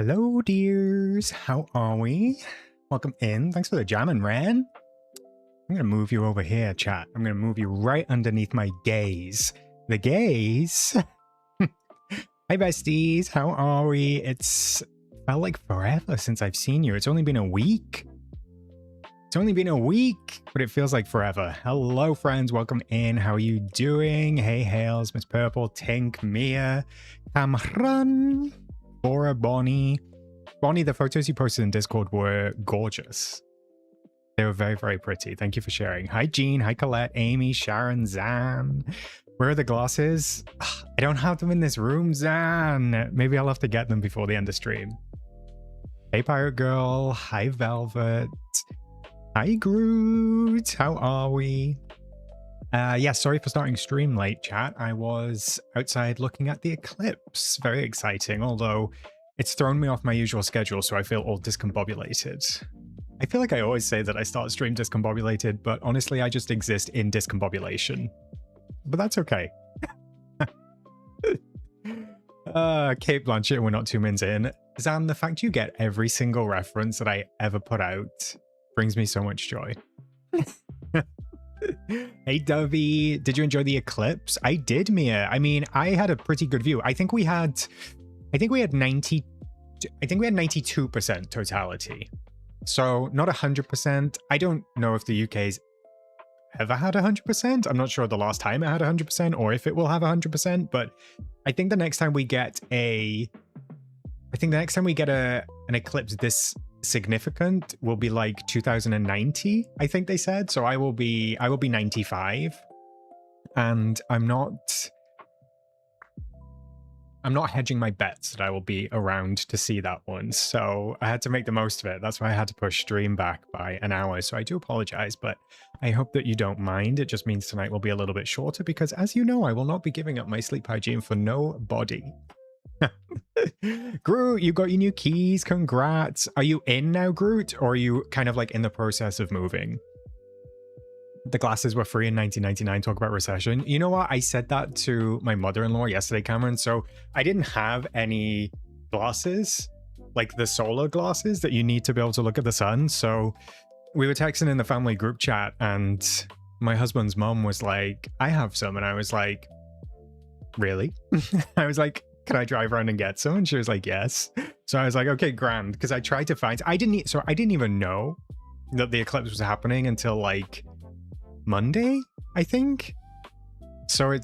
Hello, dears. How are we? Welcome in. Thanks for the jamming, Ran. I'm going to move you over here, chat. I'm going to move you right underneath my gaze. The gaze? Hi, besties. How are we? It's felt like forever since I've seen you. It's only been a week. It's only been a week, but it feels like forever. Hello, friends. Welcome in. How are you doing? Hey, Hales, Miss Purple, Tink, Mia, Cameron, Bora, Bonnie. Bonnie, the photos you posted in Discord were gorgeous. They were very, very pretty. Thank you for sharing. Hi, Jean. Hi, Colette, Amy, Sharon, Zan. Where are the glasses? I don't have them in this room, Zan. Maybe I'll have to get them before the end of stream. Hey, Pirate Girl. Hi, Velvet. Hi, Groot. How are we? Yeah, sorry for starting stream late, chat. I was outside looking at the eclipse. Very exciting, although it's thrown me off my usual schedule, so I feel all discombobulated. I feel like I always say that I start stream discombobulated, but honestly, I just exist in discombobulation. But that's okay. Kate Blanchett, we're not 2 minutes in. Zan, the fact you get every single reference that I ever put out brings me so much joy. Hey, Dovey, did you enjoy the eclipse? I did, Mia. I mean, I had a pretty good view. I think we had 92% totality. So not 100%. I don't know if the UK's ever had 100%. I'm not sure the last time it had 100% or if it will have 100%, but I think the next time we get an eclipse this significant will be like 2090, I think they said. So I will be 95, and I'm not hedging my bets that I will be around to see that one. So I had to make the most of it. That's why I had to push stream back by an hour. So I do apologize, but I hope that you don't mind. It just means tonight will be a little bit shorter because, as you know, I will not be giving up my sleep hygiene for nobody. Groot, you got your new keys. Congrats. Are you in now, Groot, or are you kind of like in the process of moving? The glasses were free in 1999. Talk about recession. You know what? I said that to my mother-in-law yesterday, Cameron. So I didn't have any glasses, like the solar glasses that you need to be able to look at the sun. So we were texting in the family group chat, and my husband's mom was like, I have some. And I was like, really? I was like, can I drive around and get some? And she was like, yes. So I was like, okay, grand. Because I tried to find, I didn't even know that the eclipse was happening until like Monday, I think. So I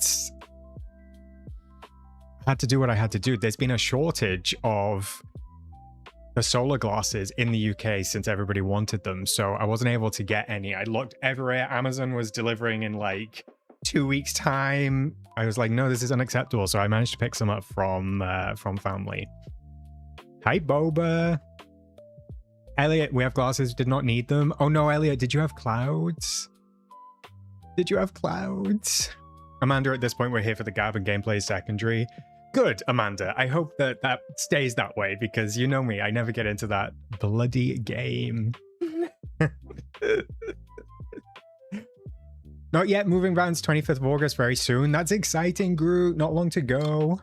had to do what I had to do. There's been a shortage of the solar glasses in the UK since everybody wanted them. So I wasn't able to get any. I looked everywhere. Amazon was delivering in like 2 weeks time. I was like, no, this is unacceptable. So I managed to pick some up from family. Hi, Boba. Elliot, we have glasses. Did not need them. Oh no, Elliot, did you have clouds? Did you have clouds? Amanda, at this point, we're here for the Gab and gameplay secondary. Good, Amanda. I hope that that stays that way because you know me. I never get into that bloody game. Not yet. Moving rounds 25th of August very soon. That's exciting, Groot. Not long to go.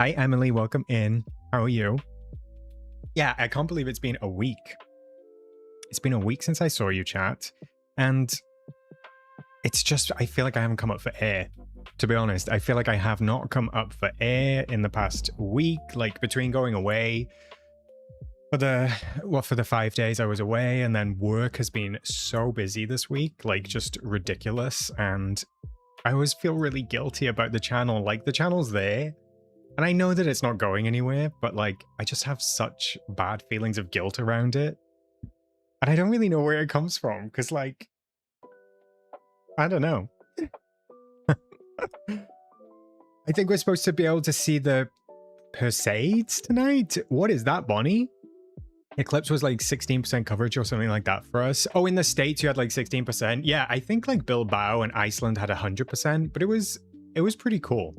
Hi, Emily. Welcome in. How are you? Yeah, I can't believe it's been a week. It's been a week since I saw you, chat. And it's just, I feel like I haven't come up for air. To be honest, I feel like I have not come up for air in the past week, like between going away for the 5 days I was away, and then work has been so busy this week, like just ridiculous. And I always feel really guilty about the channel. Like the channel's there and I know that it's not going anywhere, but like I just have such bad feelings of guilt around it. And I don't really know where it comes from because like, I don't know. I think we're supposed to be able to see the Perseids tonight. What is that, Bonnie? Eclipse was like 16% coverage or something like that for us. Oh, in the States you had like 16%. Yeah, I think like Bilbao and Iceland had 100%, but it was pretty cool.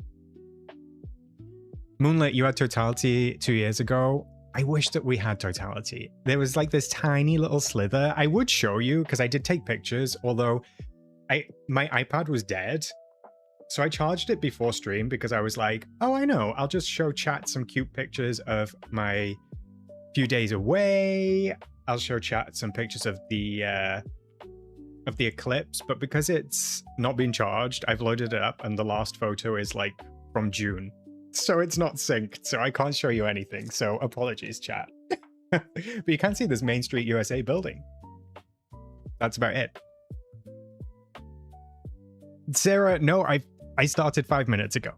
Moonlit, you had totality 2 years ago. I wish that we had totality. There was like this tiny little slither. I would show you because I did take pictures, although my iPad was dead. So I charged it before stream because I was like, oh, I know, I'll just show chat some cute pictures of my few days away. I'll show chat some pictures of the eclipse, but because it's not been charged, I've loaded it up and the last photo is like from June. So it's not synced, so I can't show you anything. So apologies, chat. But you can see this Main Street USA building. That's about it. Sarah, no, I started 5 minutes ago.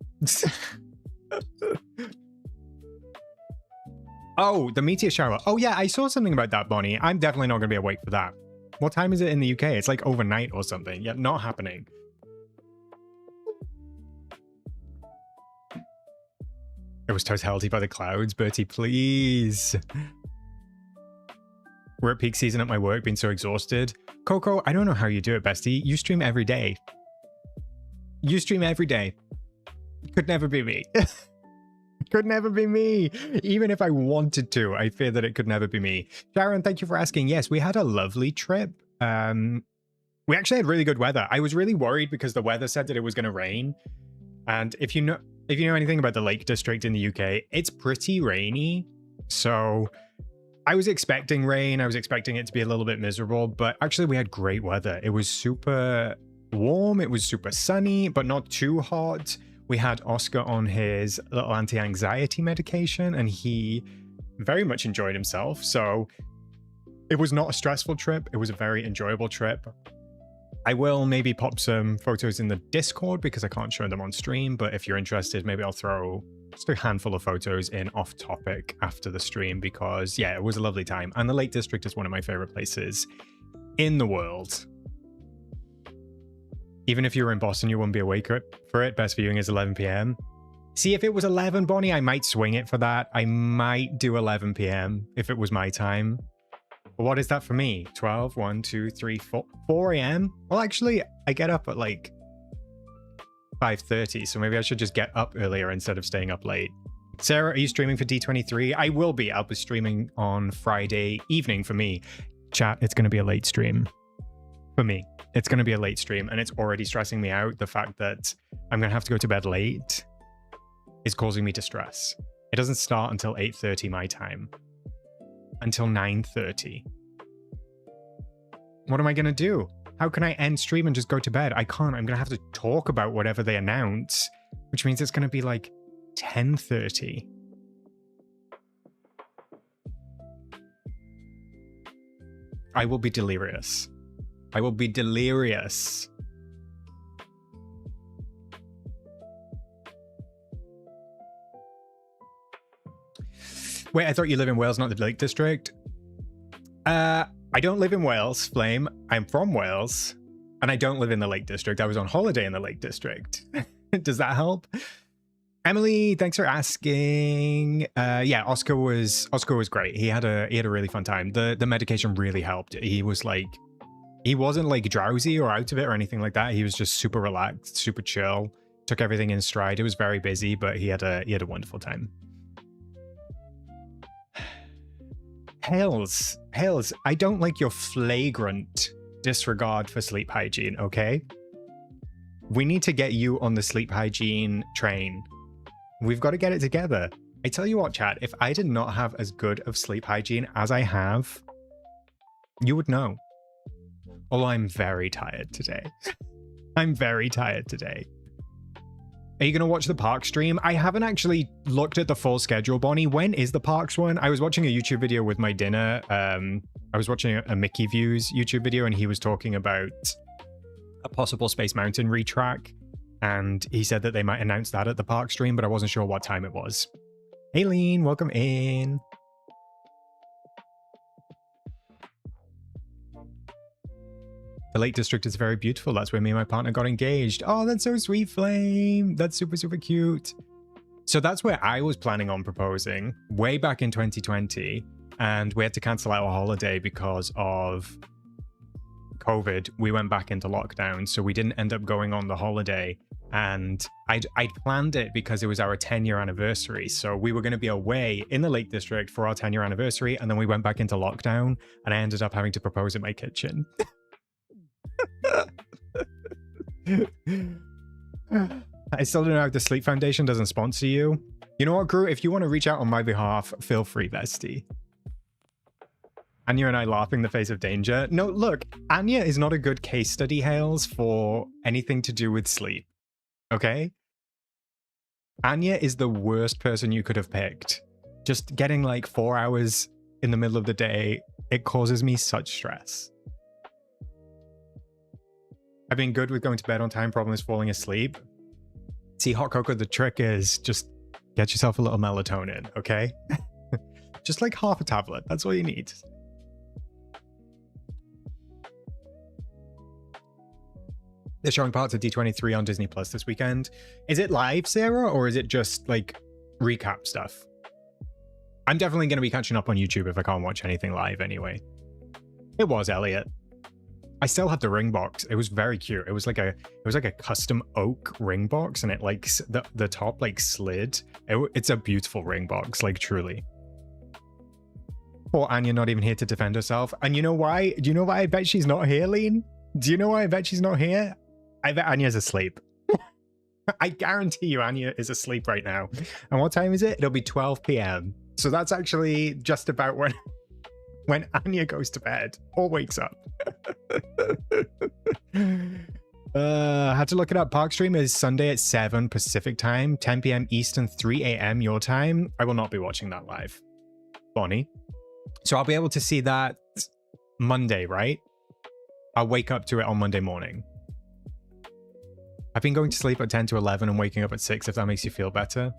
Oh, the meteor shower. Oh yeah, I saw something about that, Bonnie. I'm definitely not going to be awake for that. What time is it in the UK? It's like overnight or something. Yeah, not happening. It was totality by the clouds. Bertie, please. We're at peak season at my work, been so exhausted. Coco, I don't know how you do it, bestie. You stream every day. You stream every day. Could never be me. Could never be me. Even if I wanted to, I fear that it could never be me. Sharon, thank you for asking. Yes, we had a lovely trip. We actually had really good weather. I was really worried because the weather said that it was going to rain. And if you know anything about the Lake District in the UK, it's pretty rainy. So I was expecting rain. I was expecting it to be a little bit miserable, but actually we had great weather. It was super warm. It was super sunny, but not too hot. We had Oscar on his little anti-anxiety medication and he very much enjoyed himself. So it was not a stressful trip. It was a very enjoyable trip. I will maybe pop some photos in the Discord because I can't show them on stream. But if you're interested, maybe I'll throw just a handful of photos in off topic after the stream because yeah, it was a lovely time. And the Lake District is one of my favorite places in the world. Even if you were in Boston, you wouldn't be awake for it. Best viewing is 11 p.m. See, if it was 11, Bonnie, I might swing it for that. I might do 11 p.m. if it was my time. But what is that for me? 12, 1, 2, 3, 4 a.m.? Well, actually, I get up at like 5:30, so maybe I should just get up earlier instead of staying up late. Sarah, are you streaming for D23? I will be. I'll be streaming on Friday evening for me. Chat, it's going to be a late stream for me. It's going to be a late stream and it's already stressing me out. The fact that I'm going to have to go to bed late is causing me to stress. It doesn't start until 8:30 my time. Until 9:30. What am I going to do? How can I end stream and just go to bed? I can't. I'm going to have to talk about whatever they announce, which means it's going to be like 10:30. I will be delirious. I will be delirious. Wait, I thought you live in Wales, not the Lake District. I don't live in Wales, Flame. I'm from Wales, and I don't live in the Lake District. I was on holiday in the Lake District. Does that help? Emily, thanks for asking. Yeah, Oscar was great. He had a really fun time. The medication really helped. He was like, he wasn't like drowsy or out of it or anything like that. He was just super relaxed, super chill. Took everything in stride. It was very busy, but he had a wonderful time. Hales, I don't like your flagrant disregard for sleep hygiene, okay? We need to get you on the sleep hygiene train. We've got to get it together. I tell you what, chat, if I did not have as good of sleep hygiene as I have, you would know. Although I'm very tired today. I'm very tired today. Are you going to watch the park stream? I haven't actually looked at the full schedule, Bonnie. When is the parks one? I was watching a YouTube video with my dinner. I was watching a Mickey Views YouTube video, and he was talking about a possible Space Mountain retrack. And he said that they might announce that at the park stream, but I wasn't sure what time it was. Aileen, welcome in. The Lake District is very beautiful. That's where me and my partner got engaged. Oh, that's so sweet, Flame. That's super, super cute. So that's where I was planning on proposing way back in 2020. And we had to cancel our holiday because of COVID. We went back into lockdown. So we didn't end up going on the holiday. And I'd planned it because it was our 10-year anniversary. So we were going to be away in the Lake District for our 10-year anniversary. And then we went back into lockdown. And I ended up having to propose in my kitchen. I still don't know if the Sleep Foundation doesn't sponsor you. You know what, Groot? If you want to reach out on my behalf, feel free, bestie. Anya and I laughing the face of danger. No, look, Anya is not a good case study, Hales, for anything to do with sleep. Okay? Anya is the worst person you could have picked. Just getting like 4 hours in the middle of the day, it causes me such stress. I've been good with going to bed on time, problem is falling asleep. See, hot cocoa, the trick is just get yourself a little melatonin, okay? Just like half a tablet, that's all you need. They're showing parts of D23 on Disney Plus this weekend. Is it live, Sarah, or is it just like recap stuff? I'm definitely going to be catching up on YouTube if I can't watch anything live anyway. It was Elliot. I still have the ring box. It was very cute. It was like a custom oak ring box, and it like the top like slid. It's a beautiful ring box, like truly. Poor Anya not even here to defend herself. And you know why? Do you know why I bet she's not here, Lean? Do you know why I bet she's not here? I bet Anya's asleep. I guarantee you Anya is asleep right now. And what time is it? It'll be 12 p.m. So that's actually just about when Anya goes to bed or wakes up. Had to look it up. Park stream is Sunday at 7 Pacific time, 10 p.m. Eastern, 3 a.m. your time. I will not be watching that live. Bonnie. So I'll be able to see that Monday, right? I'll wake up to it on Monday morning. I've been going to sleep at 10 to 11 and waking up at 6, if that makes you feel better.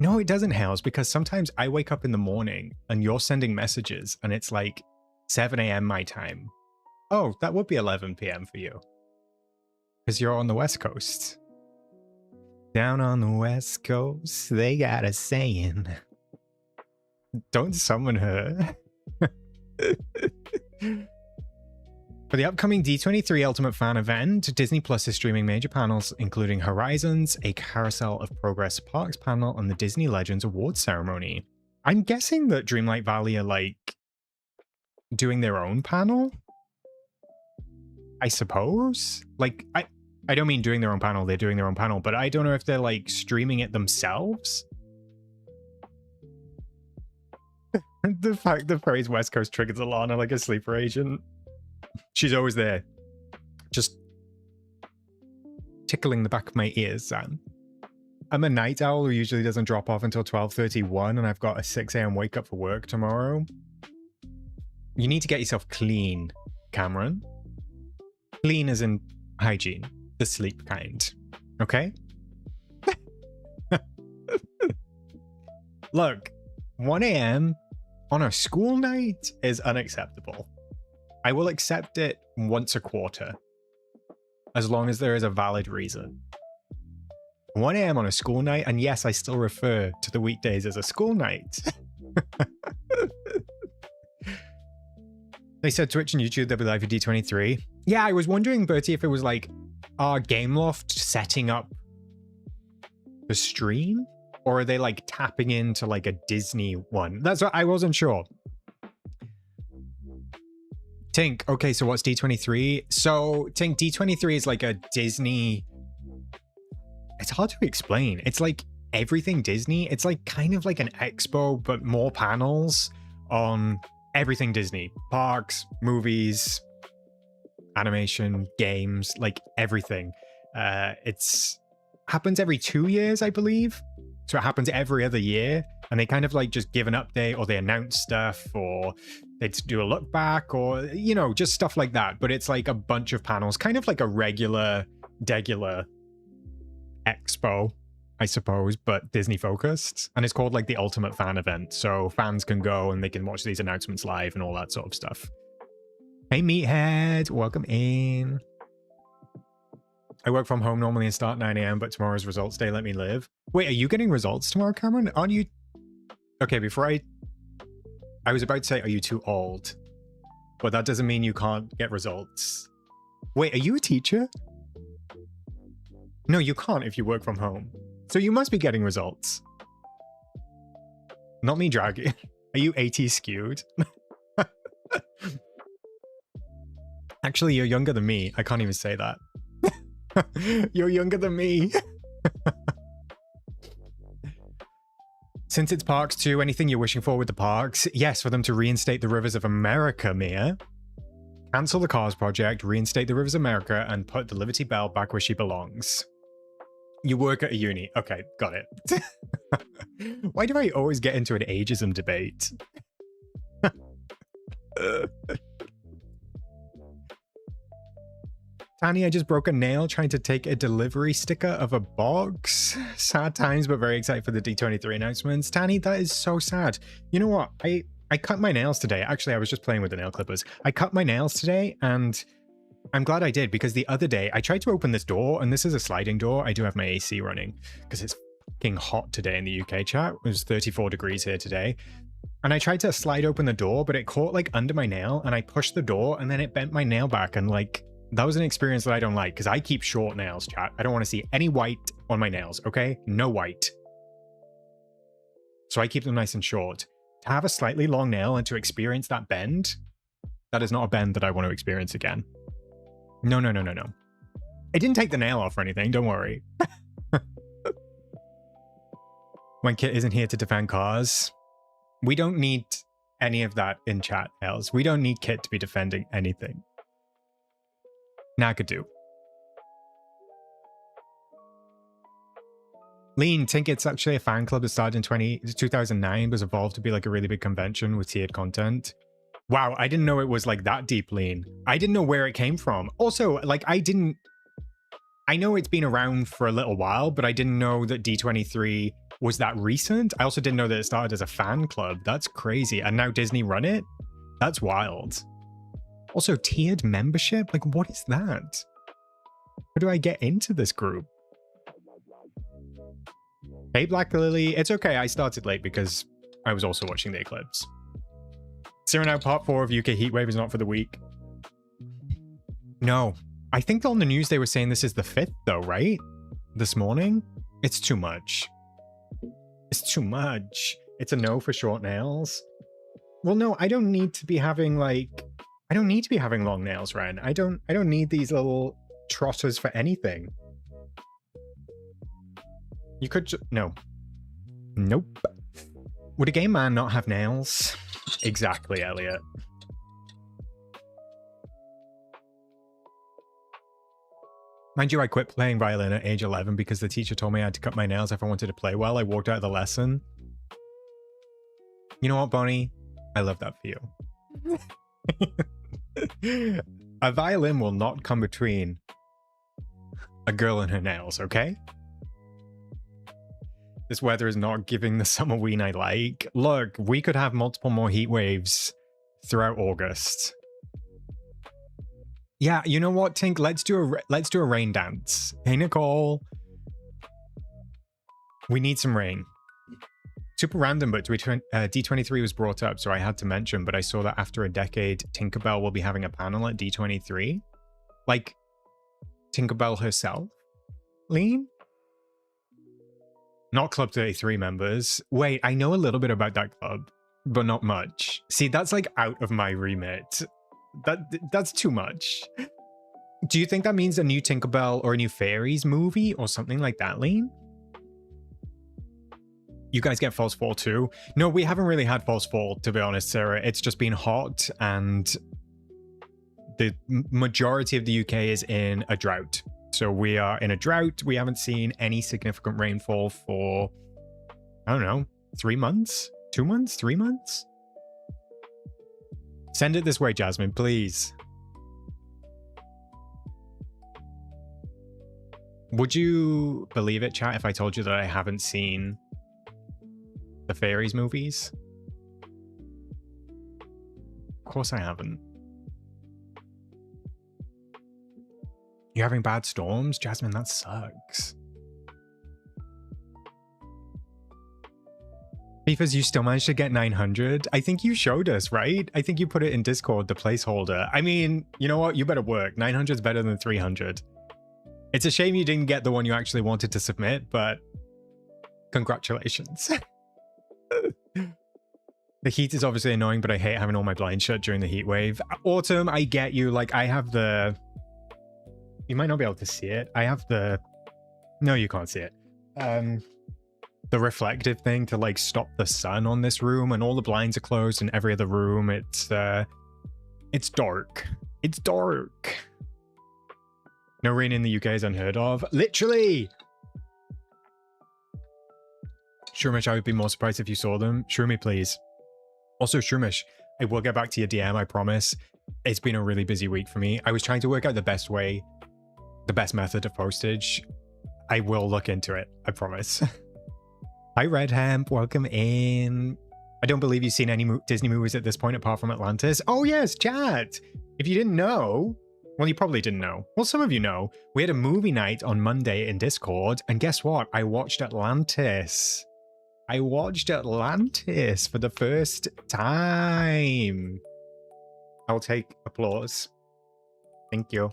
No, it doesn't, Hales, because sometimes I wake up in the morning and you're sending messages and it's like 7 a.m. my time. Oh, that would be 11 p.m. for you. Because you're on the West Coast. Down on the West Coast, they got a saying. Don't summon her. For the upcoming D23 Ultimate Fan event, Disney Plus is streaming major panels including Horizons, a Carousel of Progress Parks panel, and the Disney Legends Awards ceremony. I'm guessing that Dreamlight Valley are like doing their own panel? I suppose? Like, I don't mean doing their own panel, they're doing their own panel, but I don't know if they're like streaming it themselves. The fact the phrase West Coast triggers Alana like a sleeper agent. She's always there. Just tickling the back of my ears, Sam. I'm a night owl who usually doesn't drop off until 12:31 and I've got a 6 a.m. wake up for work tomorrow. You need to get yourself clean, Cameron. Clean as in hygiene. The sleep kind. Okay? Look, 1 a.m. on a school night is unacceptable. I will accept it once a quarter, as long as there is a valid reason. 1 a.m. on a school night, and yes, I still refer to the weekdays as a school night. They said Twitch and YouTube, they'll be live for D23. Yeah, I was wondering, Bertie, if it was like our Gameloft setting up the stream, or are they like tapping into like a Disney one? That's what I wasn't sure. Tink, okay, so what's D23? So, Tink, D23 is like a Disney... It's hard to explain. It's like everything Disney. It's like kind of like an expo, but more panels on everything Disney. Parks, movies, animation, games, like everything. It's happens every 2 years, I believe. So it happens every other year. And they kind of like just give an update, or they announce stuff, or they do a look back, or, you know, just stuff like that. But it's like a bunch of panels, kind of like a regular expo, I suppose, but Disney focused. And it's called like the Ultimate Fan event. So fans can go and they can watch these announcements live and all that sort of stuff. Hey, Meathead, welcome in. I work from home normally and start 9 a.m., but tomorrow's results day. Let me live. Wait, are you getting results tomorrow, Cameron? Aren't you? Okay, before I was about to say, are you too old? But that doesn't mean you can't get results. Wait, are you a teacher? No, you can't if you work from home. So you must be getting results. Not me dragging. Are you 80 skewed? Actually, you're younger than me. I can't even say that. You're younger than me. Since it's parks too, anything you're wishing for with the parks? Yes, for them to reinstate the Rivers of America, Mia. Cancel the Cars project, reinstate the Rivers of America, and put the Liberty Bell back where she belongs. You work at a uni. Okay, got it. Why do I always get into an ageism debate? Tanya just broke a nail trying to take a delivery sticker of a box. Sad times, but very excited for the D23 announcements. Tanya, that is so sad. You know what? I cut my nails today. Actually, I was just playing with the nail clippers. I cut my nails today, and I'm glad I did, because the other day I tried to open this door, and this is a sliding door. I do have my AC running because it's fucking hot today in the UK chat. It was 34 degrees here today. And I tried to slide open the door, but it caught like under my nail, and I pushed the door, and then it bent my nail back, and like, that was an experience that I don't like, because I keep short nails, chat. I don't want to see any white on my nails, okay? No white. So I keep them nice and short. To have a slightly long nail and to experience that bend, that is not a bend that I want to experience again. No, no, no, no, no. I didn't take the nail off or anything, don't worry. When Kit isn't here to defend cars, we don't need any of that in chat, Els. We don't need Kit to be defending anything. Nakadu. Lean, think it's actually a fan club that started in 2009, was evolved to be like a really big convention with tiered content. Wow, I didn't know it was like that deep, Lean. I didn't know where it came from. Also, like I know it's been around for a little while, but I didn't know that D23 was that recent. I also didn't know that it started as a fan club. That's crazy. And now Disney run it? That's wild. Also, tiered membership? Like, what is that? How do I get into this group? Hey, Black Lily. It's okay, I started late because I was also watching the eclipse. Cyrano, part 4 of UK Heatwave is not for the week. No. I think on the news they were saying this is the 5th though, right? This morning? It's too much. It's too much. It's a no for short nails. Well, no, I don't need to be having like... I don't need to be having long nails, Ren. I don't need these little trotters for anything. You could no. Nope. Would a gay man not have nails? Exactly, Elliot. Mind you, I quit playing violin at age 11 because the teacher told me I had to cut my nails if I wanted to play well. I walked out of the lesson. You know what, Bonnie? I love that for you. A violin will not come between a girl and her nails, okay? This weather is not giving the summer ween I like. Look, we could have multiple more heat waves throughout August. Yeah, you know what, Tink? Let's do a rain dance. Hey, Nicole. We need some rain. Super random, but D23 was brought up, so I had to mention, but I saw that after a decade, Tinkerbell will be having a panel at D23. Like, Tinkerbell herself? Lean? Not Club 33 members. Wait, I know a little bit about that club, but not much. See, that's like out of my remit. That's too much. Do you think that means a new Tinkerbell or a new Fairies movie or something like that, Lean? You guys get False Fall too? No, we haven't really had False Fall, to be honest, Sarah. It's just been hot, and the majority of the UK is in a drought. So we are in a drought. We haven't seen any significant rainfall for, I don't know, 3 months? 2 months? 3 months? Send it this way, Jasmine, please. Would you believe it, chat, if I told you that I haven't seen the Fairies movies? Of course I haven't. You're having bad storms? Jasmine, that sucks. Beefers, you still managed to get 900? I think you showed us, right? I think you put it in Discord, the placeholder. I mean, you know what? You better work. 900 is better than 300. It's a shame you didn't get the one you actually wanted to submit, but congratulations. The heat is obviously annoying, but I hate having all my blinds shut during the heat wave. Autumn, I get you. Like, I have the You might not be able to see it. I have the... No, you can't see it. The reflective thing to like stop the sun on this room, and all the blinds are closed in every other room. It's dark. It's dark. No rain in the UK is unheard of. Literally! Shroomish, I would be more surprised if you saw them. Shroomy, please. Also, Shroomish, I will get back to your DM, I promise. It's been a really busy week for me. I was trying to work out the best way, the best method of postage. I will look into it, I promise. Hi, Red Hemp, welcome in. I don't believe you've seen any Disney movies at this point apart from Atlantis. Oh yes, chat! If you didn't know, well, you probably didn't know. Well, some of you know. We had a movie night on Monday in Discord, and guess what? I watched Atlantis. I watched Atlantis for the first time. I'll take applause. Thank you.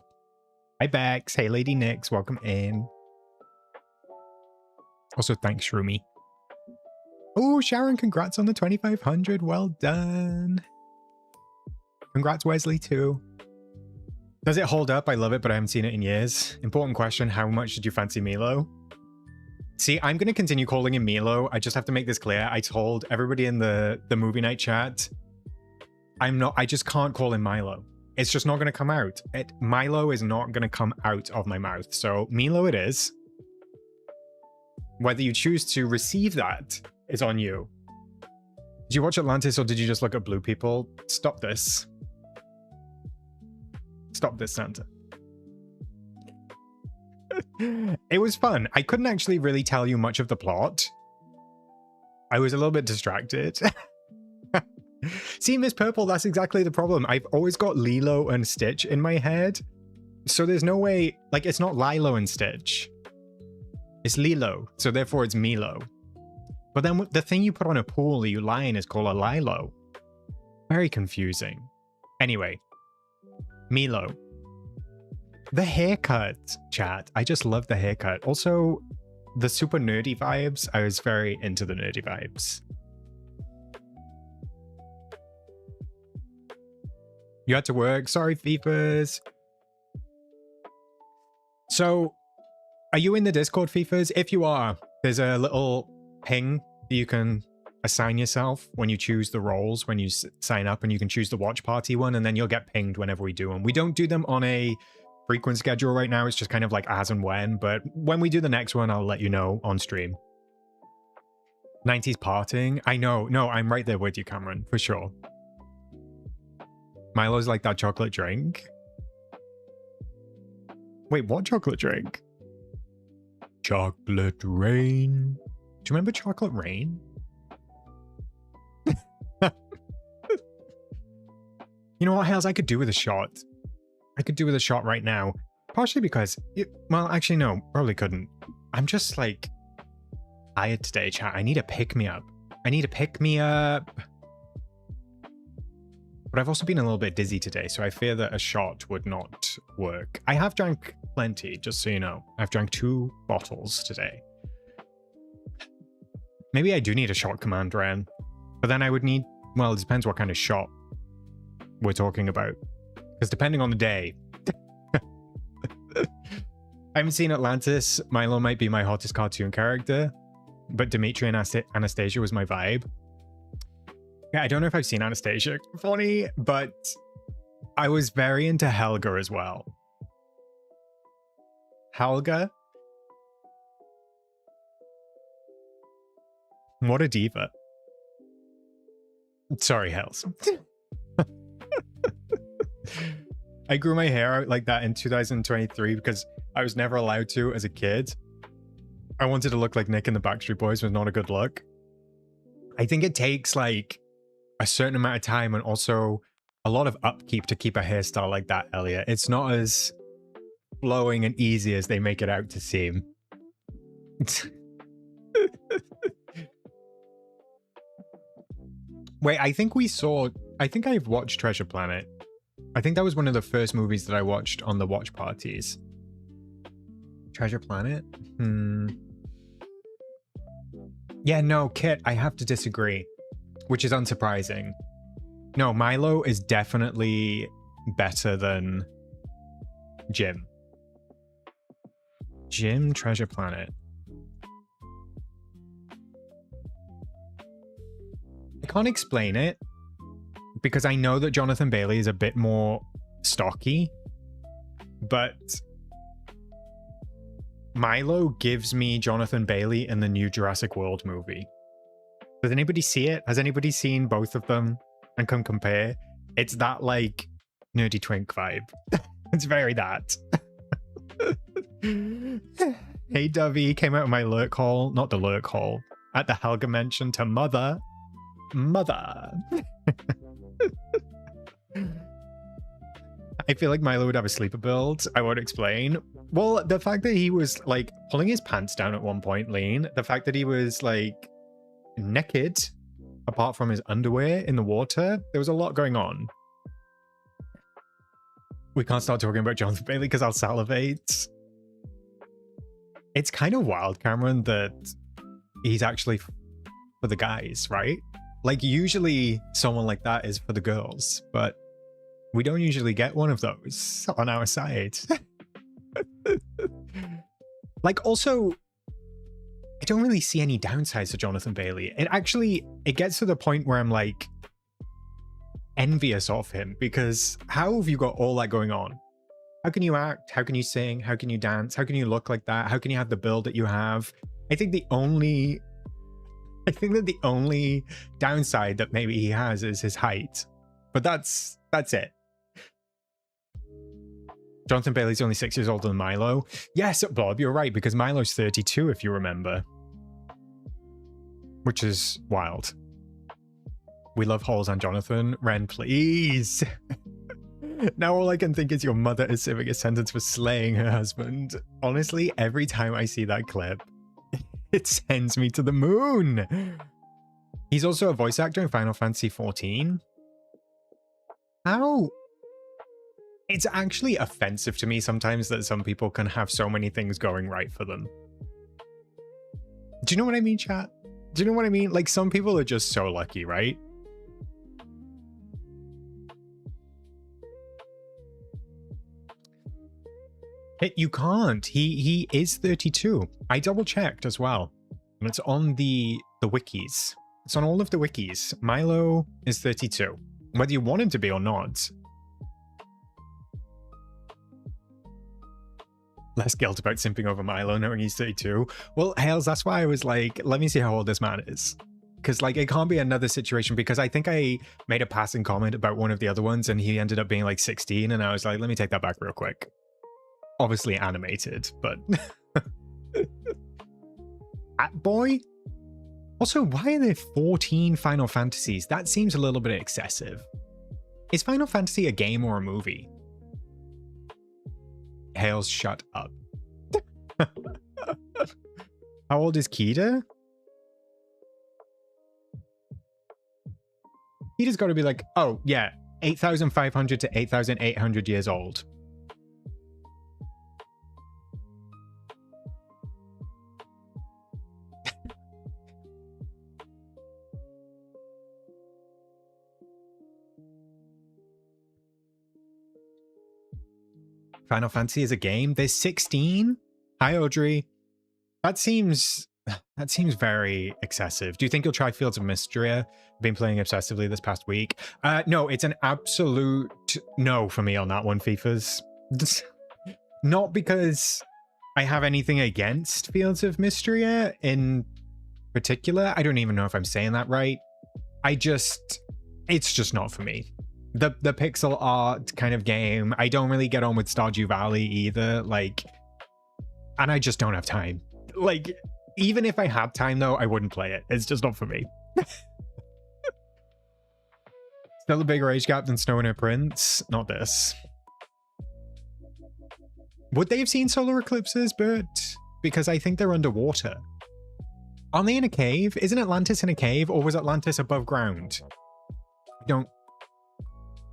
Hi, Bex. Hey, Lady Nix. Welcome in. Also, thanks, Shroomy. Oh, Sharon, congrats on the 2,500. Well done. Congrats, Wesley, too. Does it hold up? I love it, but I haven't seen it in years. Important question. How much did you fancy Milo? See, I'm going to continue calling him Milo. I just have to make this clear. I told everybody in the movie night chat, I just can't call him Milo. It's just not going to come out. Milo is not going to come out of my mouth. So Milo it is. Whether you choose to receive that is on you. Did you watch Atlantis or did you just look at blue people? Stop this. Stop this, Santa. It was fun. I couldn't actually really tell you much of the plot. I was a little bit distracted. See, Miss Purple, that's exactly the problem. I've always got Lilo and Stitch in my head. So there's no way, like, it's not Lilo and Stitch. It's Lilo, so therefore it's Milo. But then the thing you put on a pool that you lie in is called a Lilo. Very confusing. Anyway, Milo. The haircut, chat. I just love the haircut. Also, the super nerdy vibes. I was very into the nerdy vibes. You had to work. Sorry, FIFAs. So, are you in the Discord, FIFAs? If you are, there's a little ping that you can assign yourself when you choose the roles, when you sign up, and you can choose the watch party one, and then you'll get pinged whenever we do them. We don't do them on a frequent schedule right now. It's just kind of like as and when, but when we do the next one, I'll let you know on stream. 90s parting. I know. No, I'm right there with you, Cameron, for sure. Milo's like that chocolate drink. Wait, what chocolate drink? Chocolate rain. Do you remember Chocolate Rain? You know what, Hales? I could do with a shot. I could do with a shot right now. Partially because... well, actually, no. Probably couldn't. I'm just, like... tired today, chat. I need a pick-me-up. I need a pick-me-up. But I've also been a little bit dizzy today, so I fear that a shot would not work. I have drank plenty, just so you know. I've drank 2 bottles today. Maybe I do need a shot, Commander Ren. But then I would need... well, it depends what kind of shot we're talking about. Because depending on the day... I haven't seen Atlantis. Milo might be my hottest cartoon character. But Dimitri and Anastasia was my vibe. Yeah, I don't know if I've seen Anastasia. Funny, but I was very into Helga as well. Helga? What a diva. Sorry, Hells. I grew my hair out like that in 2023 because I was never allowed to as a kid. I wanted to look like Nick and the Backstreet Boys was not a good look. I think it takes like a certain amount of time and also a lot of upkeep to keep a hairstyle like that, Elliot. It's not as flowing and easy as they make it out to seem. Wait, I think I've watched Treasure Planet. I think that was one of the first movies that I watched on the watch parties. Treasure Planet? Yeah, no, Kit, I have to disagree, which is unsurprising. No, Milo is definitely better than Jim. Gym Treasure Planet. I can't explain it because I know that Jonathan Bailey is a bit more stocky, but Milo gives me Jonathan Bailey in the new Jurassic World movie. Does anybody see it? Has anybody seen both of them and can compare? It's that like nerdy twink vibe. It's very that. Hey Dovey, came out of my lurk hole, not the lurk hole, at the Helga mention to mother. I feel like Milo would have a sleeper build. I won't explain. Well, the fact that he was like pulling his pants down at one point, Lean, the fact that he was like naked apart from his underwear in the water, there was a lot going on. We can't start talking about Jonathan Bailey because I'll salivate. It's kind of wild, Cameron, that he's actually for the guys, right? Like usually someone like that is for the girls, but we don't usually get one of those on our side. Like also, I don't really see any downsides to Jonathan Bailey. It gets to the point where I'm like envious of him because how have you got all that going on? How can you act? How can you sing? How can you dance? How can you look like that? How can you have the build that you have? I think that the only downside that maybe he has is his height, but that's it. Jonathan Bailey's only 6 years older than Milo. Yes, Bob, you're right, because Milo's 32, if you remember. Which is wild. We love holes on Jonathan. Ren, please. Now all I can think is your mother is serving a sentence for slaying her husband. Honestly, every time I see that clip, it sends me to the moon. He's also a voice actor in Final Fantasy XIV. How? It's actually offensive to me sometimes that some people can have so many things going right for them. Do you know what I mean, chat? Do you know what I mean? Like, some people are just so lucky, right? You can't. He is 32. I double checked as well. And it's on the wikis. It's on all of the wikis. Milo is 32. Whether you want him to be or not. Less guilt about simping over Milo knowing he's 32. Well, Hales, that's why I was like, let me see how old this man is. Because, like, it can't be another situation, because I think I made a passing comment about one of the other ones and he ended up being like 16, and I was like, let me take that back real quick. Obviously animated, but... Boy? Also, why are there 14 Final Fantasies? That seems a little bit excessive. Is Final Fantasy a game or a movie? Hales, shut up. How old is Kida? Kida's got to be like, oh, yeah, 8,500 to 8,800 years old. Final Fantasy is a game. There's 16. Hi, Audrey. That seems very excessive. Do you think you'll try Fields of Mysteria? I've been playing obsessively this past week. No, it's an absolute no for me on that one, Fifas. Not because I have anything against Fields of Mysteria in particular. I don't even know if I'm saying that right. It's just not for me. The pixel art kind of game. I don't really get on with Stardew Valley either. Like, and I just don't have time. Like, even if I had time though, I wouldn't play it. It's just not for me. Still a bigger age gap than Snow and her Prince. Not this. Would they have seen solar eclipses, Bert? Because I think they're underwater. Aren't they in a cave? Isn't Atlantis in a cave, or was Atlantis above ground?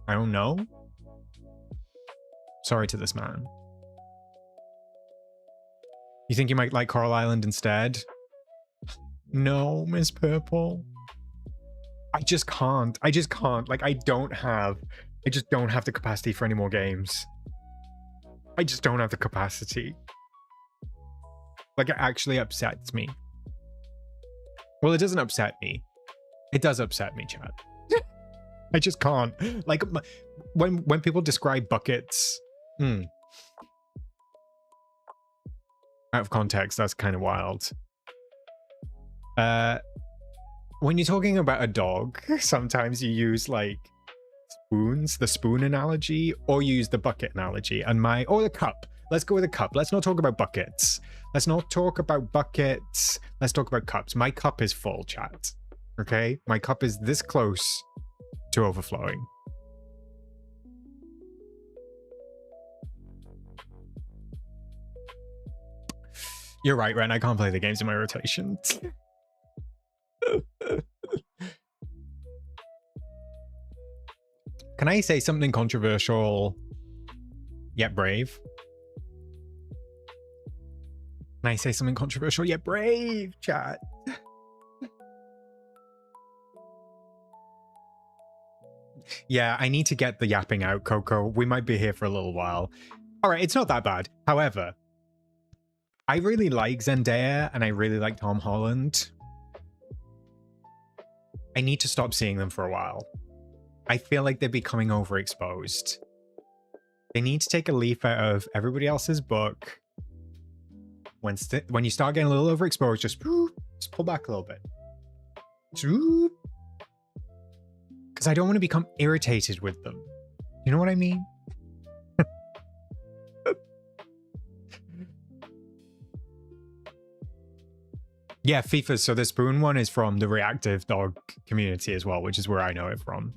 I don't know. Sorry to this man. You think you might like Coral Island instead? No, Miss Purple. I just can't. Like, I just don't have the capacity for any more games. I just don't have the capacity. Like, it actually upsets me. Well, it doesn't upset me. It does upset me, chat. I just can't. Like, when people describe buckets, out of context, that's kind of wild. When you're talking about a dog, sometimes you use like spoons, the spoon analogy, or you use the bucket analogy, and or the cup. Let's go with a cup. Let's not talk about buckets. Let's not talk about buckets. Let's talk about cups. My cup is full, chat. Okay? My cup is this close to overflowing. You're right, Ren. I can't play the games in my rotation. Can I say something controversial yet brave? Can I say something controversial yet brave, chat? Yeah, I need to get the yapping out, Coco. We might be here for a little while. All right, it's not that bad. However, I really like Zendaya and I really like Tom Holland. I need to stop seeing them for a while. I feel like they're becoming overexposed. They need to take a leaf out of everybody else's book. When you start getting a little overexposed, just pull back a little bit. Because I don't want to become irritated with them. You know what I mean? Yeah, FIFA. So the spoon one is from the reactive dog community as well, which is where I know it from.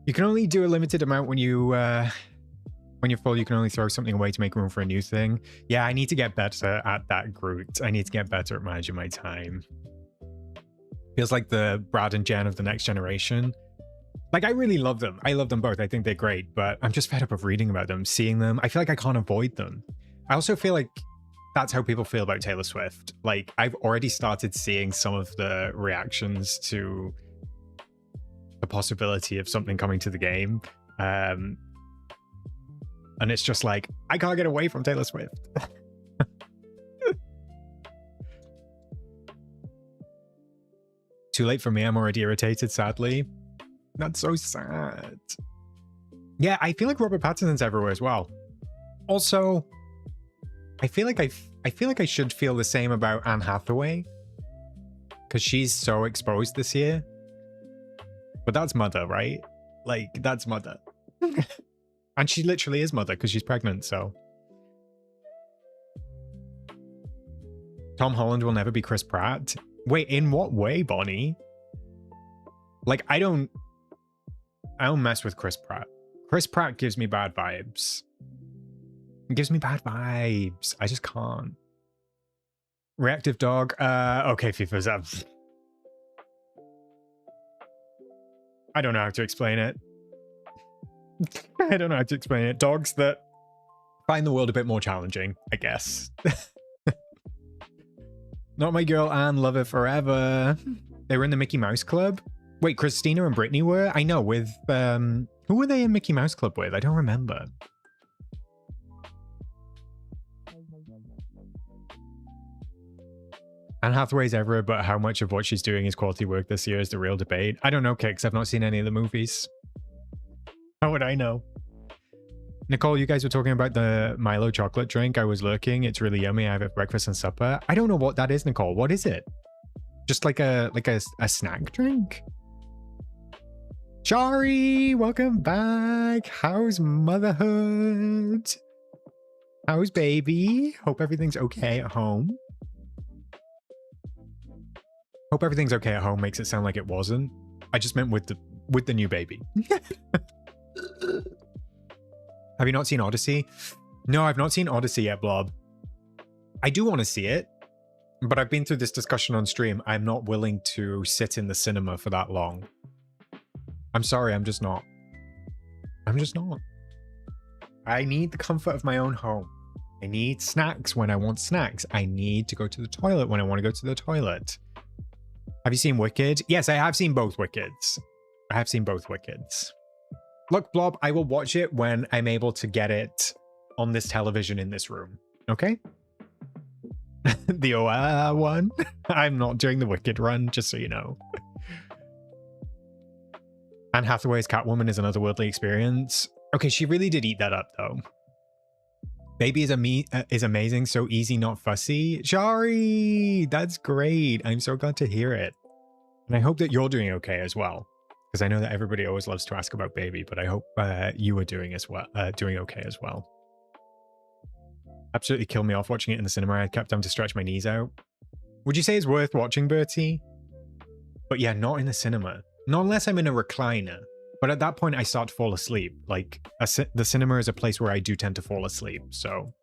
You can only do a limited amount when you're full. You can only throw something away to make room for a new thing. Yeah, I need to get better at that, Groot. I need to get better at managing my time. Feels like the Brad and Jen of the next generation. Like, I really love them. I love them both. I think they're great, but I'm just fed up of reading about them, seeing them. I feel like I can't avoid them. I also feel like that's how people feel about Taylor Swift. Like, I've already started seeing some of the reactions to the possibility of something coming to the game. And it's just like, I can't get away from Taylor Swift. Too late for me. I'm already irritated, sadly. That's so sad. Yeah, I feel like Robert Pattinson's everywhere as well. Also, I feel like I should feel the same about Anne Hathaway, because she's so exposed this year. But that's Mother, right? Like, that's Mother. And she literally is Mother because she's pregnant, so. Tom Holland will never be Chris Pratt. Wait, in what way, Bonnie? Like, I don't mess with Chris Pratt. Chris Pratt gives me bad vibes. It gives me bad vibes. I just can't. Reactive dog. Okay, FIFA's up. I don't know how to explain it. I don't know how to explain it. Dogs that find the world a bit more challenging, I guess. Not my girl Anne, love her forever. They were in the Mickey Mouse Club. Wait, Christina and Brittany were? I know, with who were they in Mickey Mouse Club with? I don't remember. Anne Hathaway's everywhere, but how much of what she's doing is quality work this year is the real debate. I don't know, Kix. I've not seen any of the movies. How would I know? Nicole, you guys were talking about the Milo chocolate drink. I was lurking. It's really yummy. I have it for breakfast and supper. I don't know what that is, Nicole. What is it? Just like a snack drink? Shari, welcome back. How's motherhood? How's baby? Hope everything's okay at home. Hope everything's okay at home makes it sound like it wasn't. I just meant with the new baby. Have you not seen Odyssey? No, I've not seen Odyssey yet, Blob. I do want to see it, but I've been through this discussion on stream. I'm not willing to sit in the cinema for that long. I'm sorry, I'm just not. I'm just not. I need the comfort of my own home. I need snacks when I want snacks. I need to go to the toilet when I want to go to the toilet. Have you seen Wicked? Yes, I have seen both Wickeds. I have seen both Wickeds. Look, Blob, I will watch it when I'm able to get it on this television in this room. Okay? The one. I'm not doing the Wicked run, just so you know. Anne Hathaway's Catwoman is an otherworldly experience. Okay, she really did eat that up, though. Baby is amazing, so easy, not fussy. Shari, that's great. I'm so glad to hear it. And I hope that you're doing okay as well. Because I know that everybody always loves to ask about Baby, but I hope you are doing okay as well. Absolutely killed me off watching it in the cinema. I kept having to stretch my knees out. Would you say it's worth watching, Bertie? But yeah, not in the cinema. Not unless I'm in a recliner. But at that point, I start to fall asleep. Like, the cinema is a place where I do tend to fall asleep, so...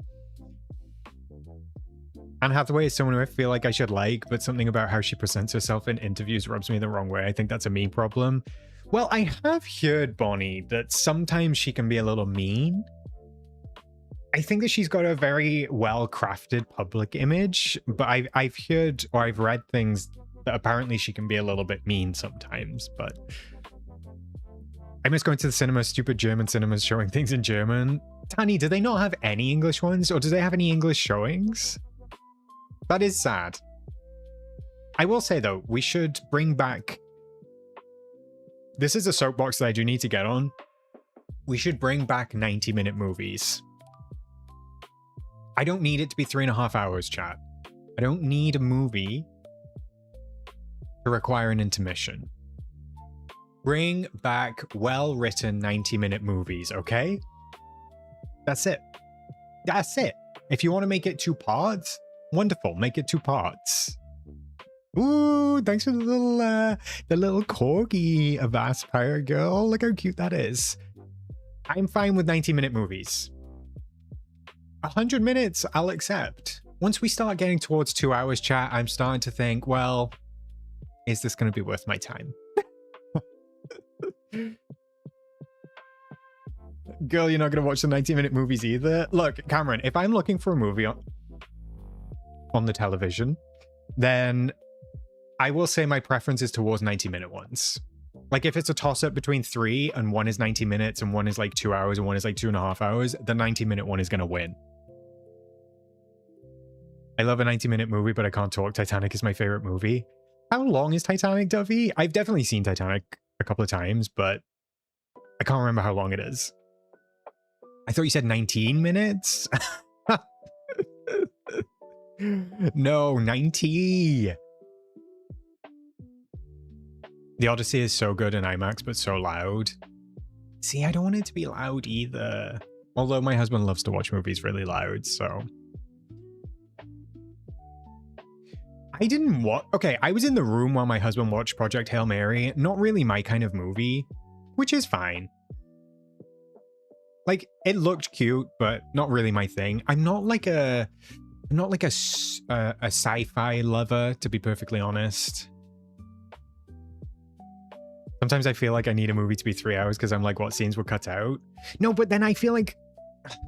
Anne Hathaway is someone who I feel like I should like, but something about how she presents herself in interviews rubs me the wrong way. I think that's a me problem. Well, I have heard, Bonnie, that sometimes she can be a little mean. I think that she's got a very well-crafted public image, but I've heard or I've read things that apparently she can be a little bit mean sometimes, but... I miss going to the cinema, stupid German cinemas showing things in German. Tani, do they not have any English ones, or do they have any English showings? That is sad. I will say, though, we should bring back... This is a soapbox that I do need to get on. We should bring back 90-minute movies. I don't need it to be 3.5 hours, chat. I don't need a movie to require an intermission. Bring back well-written 90-minute movies, okay? That's it. That's it. If you want to make it 2 parts, wonderful. Make it 2 parts. Ooh, thanks for the little corgi of Aspire girl. Look how cute that is. I'm fine with 90-minute movies. 100 minutes, I'll accept. Once we start getting towards 2 hours, chat, I'm starting to think, well, is this going to be worth my time? Girl, you're not going to watch the 90-minute movies either? Look, Cameron, if I'm looking for a movie on the television, then I will say my preference is towards 90-minute ones. Like, if it's a toss-up between 3 and one is 90 minutes and one is like 2 hours and one is like 2.5 hours, the 90-minute one is going to win. I love a 90-minute movie, but I can't talk. Titanic is my favorite movie. How long is Titanic, Dovey? I've definitely seen Titanic a couple of times, but I can't remember how long it is. I thought you said 19 minutes? No, 90. The Odyssey is so good in IMAX, but so loud. See, I don't want it to be loud either. Although my husband loves to watch movies really loud, so... I didn't watch... Okay, I was in the room while my husband watched Project Hail Mary. Not really my kind of movie, which is fine. Like, it looked cute, but not really my thing. I'm not like a sci-fi lover, to be perfectly honest. Sometimes I feel like I need a movie to be 3 hours because I'm like, what scenes were cut out? No, but then I feel like...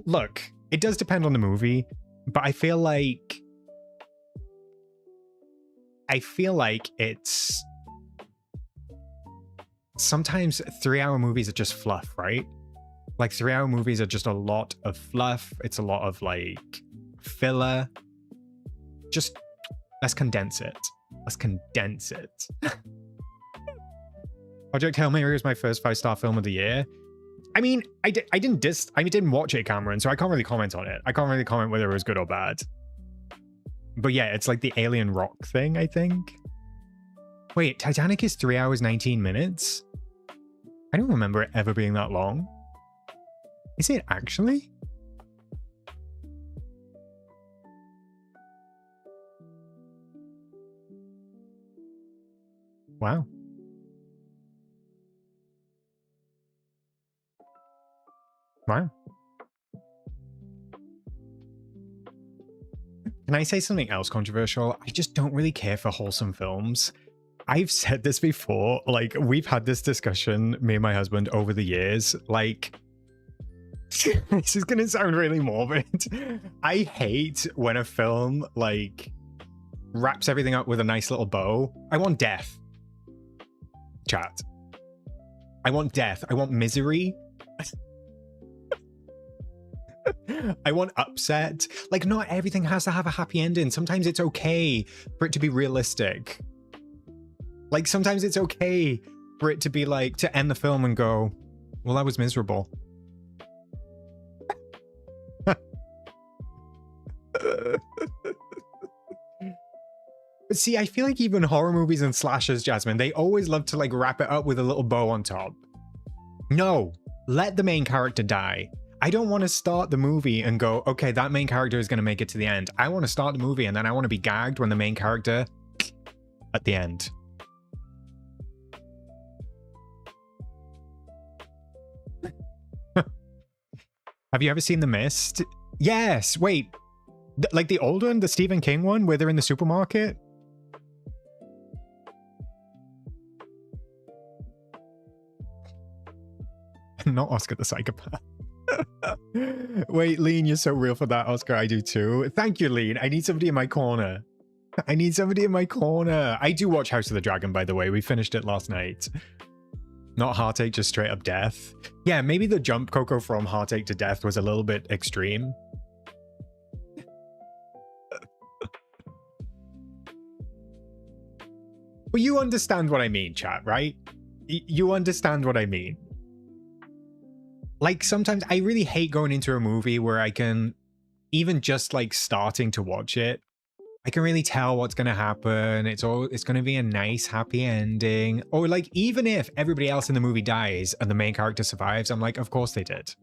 Look, it does depend on the movie, but I feel like it's... Sometimes 3-hour movies are just fluff, right? Like 3-hour movies are just a lot of fluff. It's a lot of like filler. Just let's condense it. Let's condense it. Project Hail Mary was my first 5-star film of the year. I mean, I didn't watch it, Cameron, so I can't really comment on it. I can't really comment whether it was good or bad. But yeah, it's like the alien rock thing, I think. Wait, Titanic is 3 hours, 19 minutes? I don't remember it ever being that long. Is it actually? Wow. Wow. Can I say something else controversial? I just don't really care for wholesome films. I've said this before, like, we've had this discussion, me and my husband, over the years. Like, this is gonna sound really morbid. I hate when a film, like, wraps everything up with a nice little bow. I want death. Chat. I want death. I want misery. I want upset. Like, not everything has to have a happy ending. Sometimes it's okay for it to be realistic. Like, sometimes it's okay for it to be like, to end the film and go, well, that was miserable. But see, I feel like even horror movies and slashers, Jasmine, they always love to like wrap it up with a little bow on top. No, let the main character die. I don't want to start the movie and go, okay, that main character is going to make it to the end. I want to start the movie and then I want to be gagged when the main character at the end. Have you ever seen The Mist? Yes, wait. Like the old one, the Stephen King one, where they're in the supermarket? Not Oscar the Psychopath. Wait, Lean, you're so real for that, Oscar. I do too. Thank you, Lean. I need somebody in my corner. I need somebody in my corner. I do watch House of the Dragon, by the way. We finished it last night. Not heartache, just straight up death. Yeah, maybe the jump, Coco, from heartache to death was a little bit extreme. But you understand what I mean, chat, right? You understand what I mean. Like, sometimes I really hate going into a movie where I can, even just like starting to watch it, I can really tell what's going to happen. It's going to be a nice, happy ending. Or like, even if everybody else in the movie dies and the main character survives, I'm like, of course they did.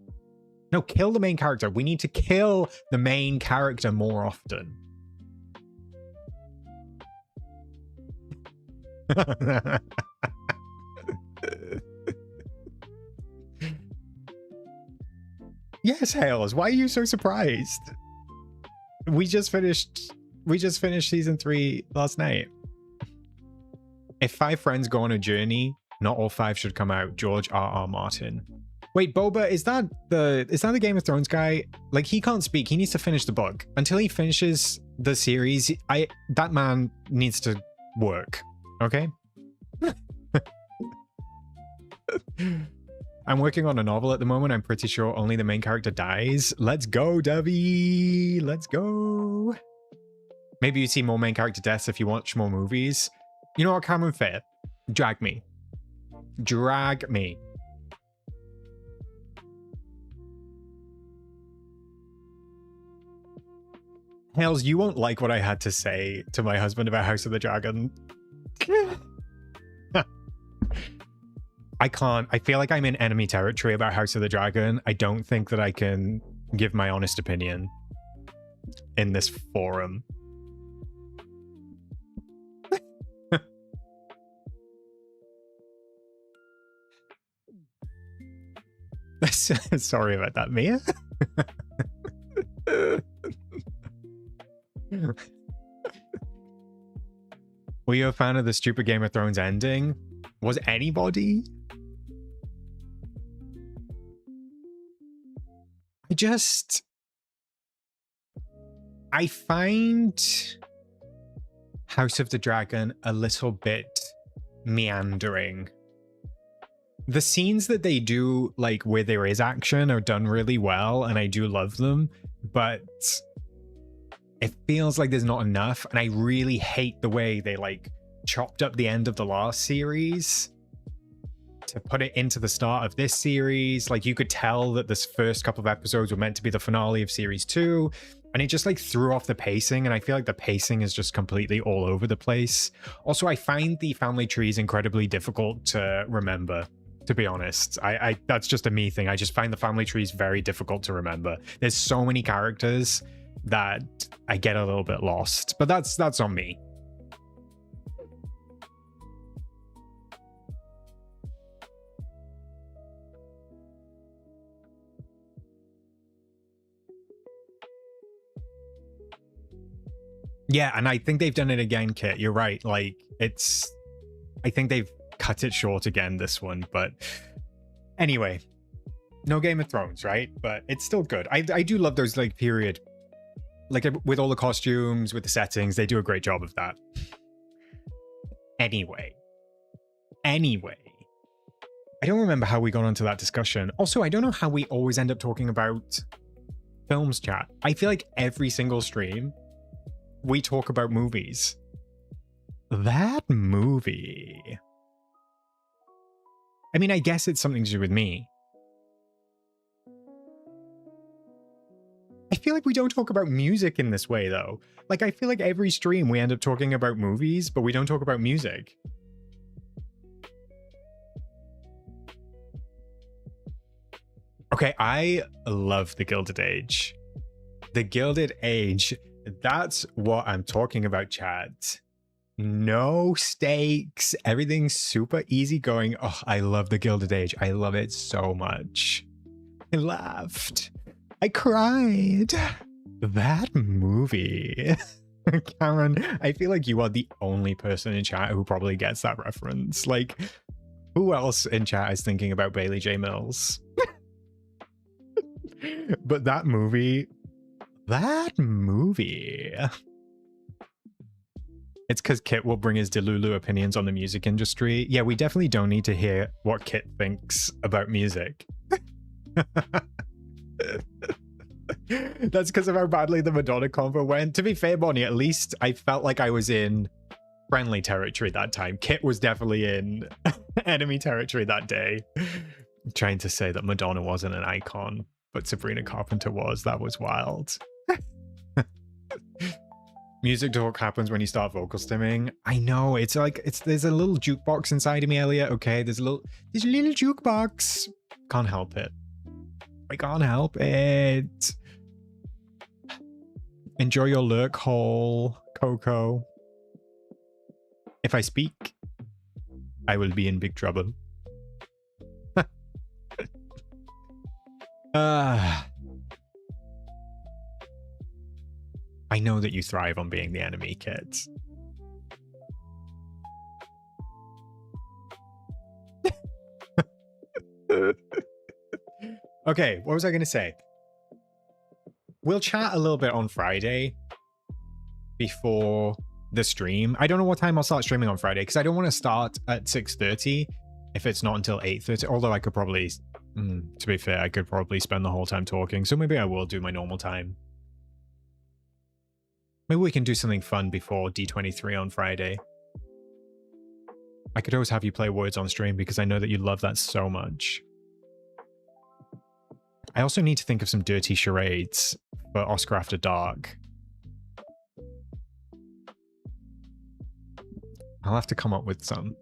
No, kill the main character. We need to kill the main character more often. Yes, Hales. Why are you so surprised? We just finished season 3 last night. If 5 friends go on a journey, not all 5 should come out. George R.R. Martin. Wait, Boba, is that the Game of Thrones guy? Like, he can't speak. He needs to finish the book. Until he finishes the series, that man needs to work. Okay? I'm working on a novel at the moment. I'm pretty sure only the main character dies. Let's go, Debbie. Let's go. Maybe you see more main character deaths if you watch more movies. You know what, Cameron Fair? Drag me. Drag me. Hales, you won't like what I had to say to my husband about House of the Dragon. I can't. I feel like I'm in enemy territory about House of the Dragon. I don't think that I can give my honest opinion in this forum. Sorry about that, Mia. Were you a fan of the stupid Game of Thrones ending? Was anybody? I find House of the Dragon a little bit meandering. The scenes that they do, like where there is action, are done really well, and I do love them, but it feels like there's not enough, and I really hate the way they like chopped up the end of the last series to put it into the start of this series. Like, you could tell that this first couple of episodes were meant to be the finale of series 2, and it just like threw off the pacing, and I feel like the pacing is just completely all over the place. Also, I find the family trees incredibly difficult to remember, to be honest. I that's just a me thing. I just find the family trees very difficult to remember. There's so many characters that I get a little bit lost, but that's on me. Yeah, and I think they've done it again, Kit. You're right. Like, I think they've cut it short again, this one. But anyway, no Game of Thrones, right? But it's still good. I do love those, like, period. Like, with all the costumes, with the settings, they do a great job of that. Anyway. I don't remember how we got onto that discussion. Also, I don't know how we always end up talking about films, chat. I feel like every single stream, we talk about movies. That movie. I mean, I guess it's something to do with me. I feel like we don't talk about music in this way, though. Like, I feel like every stream we end up talking about movies, but we don't talk about music. Okay, I love The Gilded Age. The Gilded Age, that's what I'm talking about, chat. No stakes, everything's super easy going. Oh, I love The Gilded Age. I love it so much. I laughed. I cried. That movie. Cameron, I feel like you are the only person in chat who probably gets that reference. Like, who else in chat is thinking about Bailey J. Mills? But that movie. It's because Kit will bring his Delulu opinions on the music industry. Yeah, we definitely don't need to hear what Kit thinks about music. That's because of how badly the Madonna convo went. To be fair, Bonnie, at least I felt like I was in friendly territory that time. Kit was definitely in enemy territory that day. I'm trying to say that Madonna wasn't an icon, but Sabrina Carpenter was. That was wild. Music talk happens when you start vocal stimming. I know, it's like there's a little jukebox inside of me, Elliot. Okay, there's a little jukebox. Can't help it. I can't help it. Enjoy your lurk hole, Coco. If I speak, I will be in big trouble. I know that you thrive on being the enemy, kids. Okay, what was I going to say? We'll chat a little bit on Friday before the stream. I don't know what time I'll start streaming on Friday because I don't want to start at 6:30 if it's not until 8:30. Although I could probably, to be fair, I could probably spend the whole time talking. So maybe I will do my normal time. Maybe we can do something fun before D23 on Friday. I could always have you play words on stream because I know that you love that so much. I also need to think of some dirty charades for Oscar After Dark. I'll have to come up with some.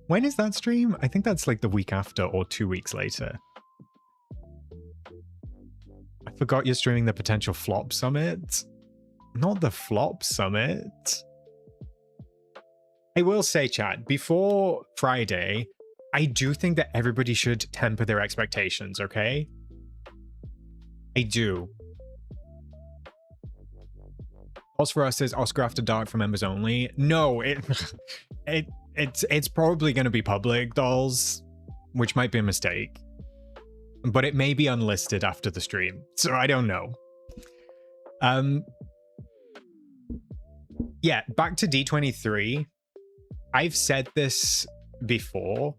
When is that stream? I think that's like the week after or 2 weeks later. I forgot you're streaming the potential flop summit. Not the flop summit. I will say, chat, before Friday, I do think that everybody should temper their expectations, okay? I do. Pulse for us is Oscar After Dark for members only. No, it's probably going to be public, dolls, which might be a mistake. But it may be unlisted after the stream, so I don't know. Yeah, back to D23. I've said this before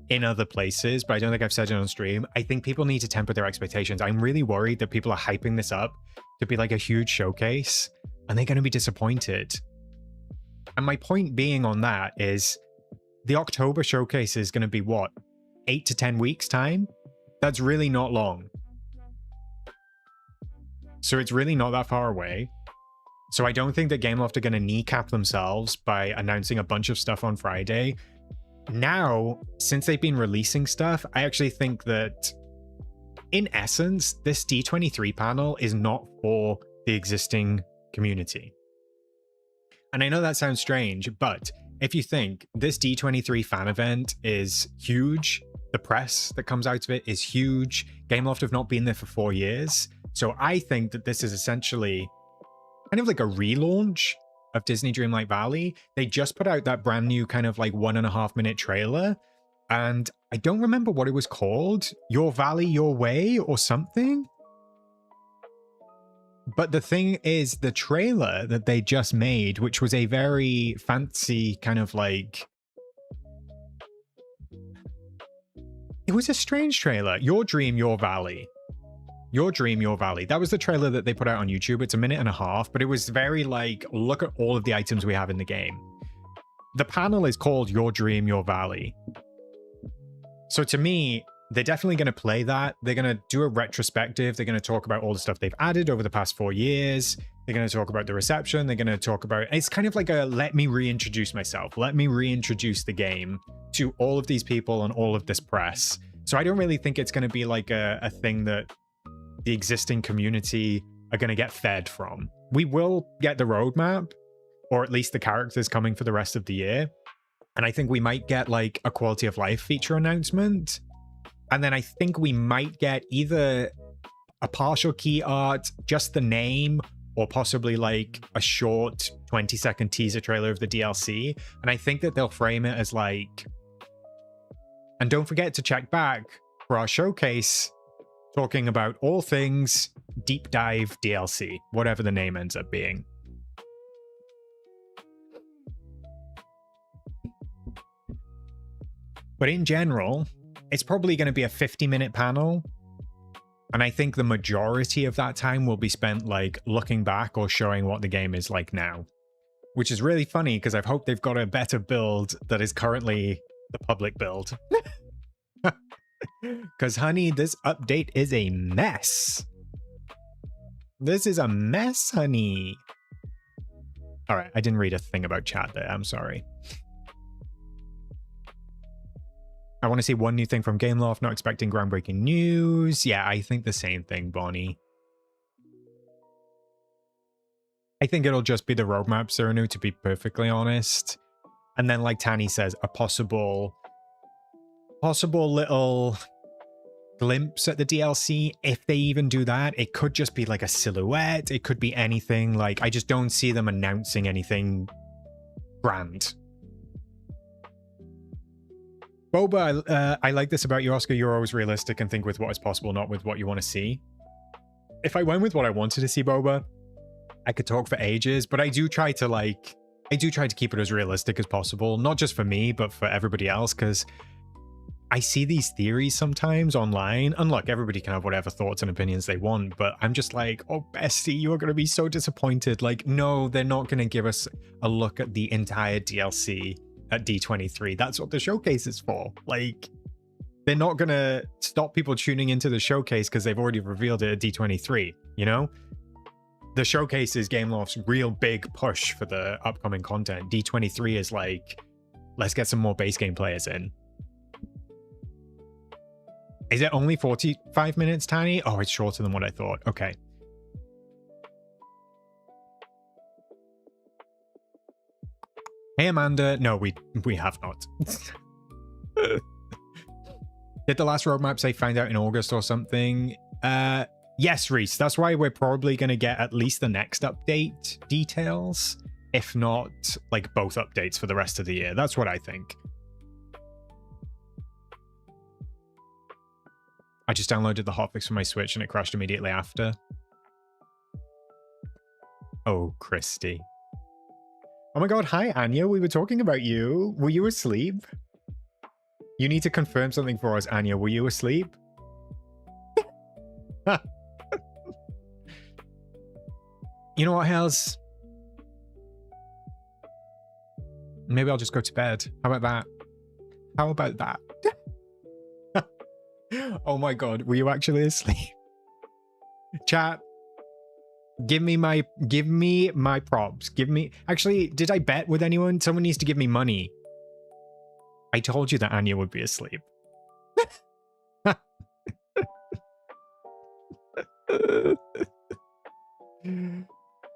in other places, but I don't think I've said it on stream. I think people need to temper their expectations. I'm really worried that people are hyping this up to be like a huge showcase, and they're going to be disappointed. And my point being on that is the October showcase is going to be what? 8 to 10 weeks time? That's really not long. So it's really not that far away. So I don't think that Gameloft are going to kneecap themselves by announcing a bunch of stuff on Friday. Now, since they've been releasing stuff, I actually think that, in essence, this D23 panel is not for the existing community. And I know that sounds strange, but if you think this D23 fan event is huge, the press that comes out of it is huge, Gameloft have not been there for 4 years. So I think that this is essentially kind of like a relaunch of Disney Dreamlight Valley. They just put out that brand new kind of like 1.5 minute trailer, and I don't remember what it was called. Your Valley, Your Way or something. But the thing is, the trailer that they just made, which was a very fancy kind of like, it was a strange trailer. Your Dream, Your Valley. Your Dream, Your Valley. That was the trailer that they put out on YouTube. It's a minute and a half, but it was very like, look at all of the items we have in the game. The panel is called Your Dream, Your Valley. So to me, they're definitely going to play that. They're going to do a retrospective. They're going to talk about all the stuff they've added over the past 4 years. They're going to talk about the reception. They're going to talk about... It's kind of like a let me reintroduce myself. Let me reintroduce the game to all of these people and all of this press. So I don't really think it's going to be like a thing that the existing community are going to get fed from. We will get the roadmap, or at least the characters coming for the rest of the year. And I think we might get like a quality of life feature announcement. And then I think we might get either a partial key art, just the name, or possibly like a short 20-second teaser trailer of the DLC. And I think that they'll frame it as like... And don't forget to check back for our showcase talking about all things Deep Dive DLC, whatever the name ends up being. But in general, it's probably going to be a 50-minute panel. And I think the majority of that time will be spent like looking back or showing what the game is like now. Which is really funny because I've hoped they've got a better build that is currently the public build. Because honey, this update is a mess. This is a mess, honey. All right, I didn't read a thing about chat there. I'm sorry. I want to see one new thing from Gameloft, not expecting groundbreaking news. Yeah, I think the same thing, Bonnie. I think it'll just be the roadmap, Surnu, to be perfectly honest. And then, like Tani says, a possible little glimpse at the DLC, if they even do that. It could just be like a silhouette. It could be anything. Like, I just don't see them announcing anything grand. Boba, I like this about you, Oscar. You're always realistic and think with what is possible, not with what you want to see. If I went with what I wanted to see, Boba, I could talk for ages, but I do try to keep it as realistic as possible, not just for me, but for everybody else, because I see these theories sometimes online, and look, everybody can have whatever thoughts and opinions they want, but I'm just like, oh, bestie, you are going to be so disappointed. Like, no, they're not going to give us a look at the entire DLC at D23. That's what the showcase is for. Like, they're not going to stop people tuning into the showcase because they've already revealed it at D23, you know? The showcase is Gameloft's real big push for the upcoming content. D23 is like, let's get some more base game players in. Is it only 45 minutes, Tiny? Oh, it's shorter than what I thought. Okay. Hey, Amanda. No, we have not. Did the last roadmap say find out in August or something? Yes, Reese. That's why we're probably going to get at least the next update details, if not like both updates for the rest of the year. That's what I think. I just downloaded the hotfix for my Switch and it crashed immediately after. Oh, Christy. Oh my god, hi Anya, we were talking about you. Were you asleep? You need to confirm something for us, Anya. Were you asleep? You know what, Hells? Maybe I'll just go to bed. How about that? How about that? Oh my god, were you actually asleep? Chat. Give me my props. Actually, did I bet with anyone? Someone needs to give me money. I told you that Anya would be asleep.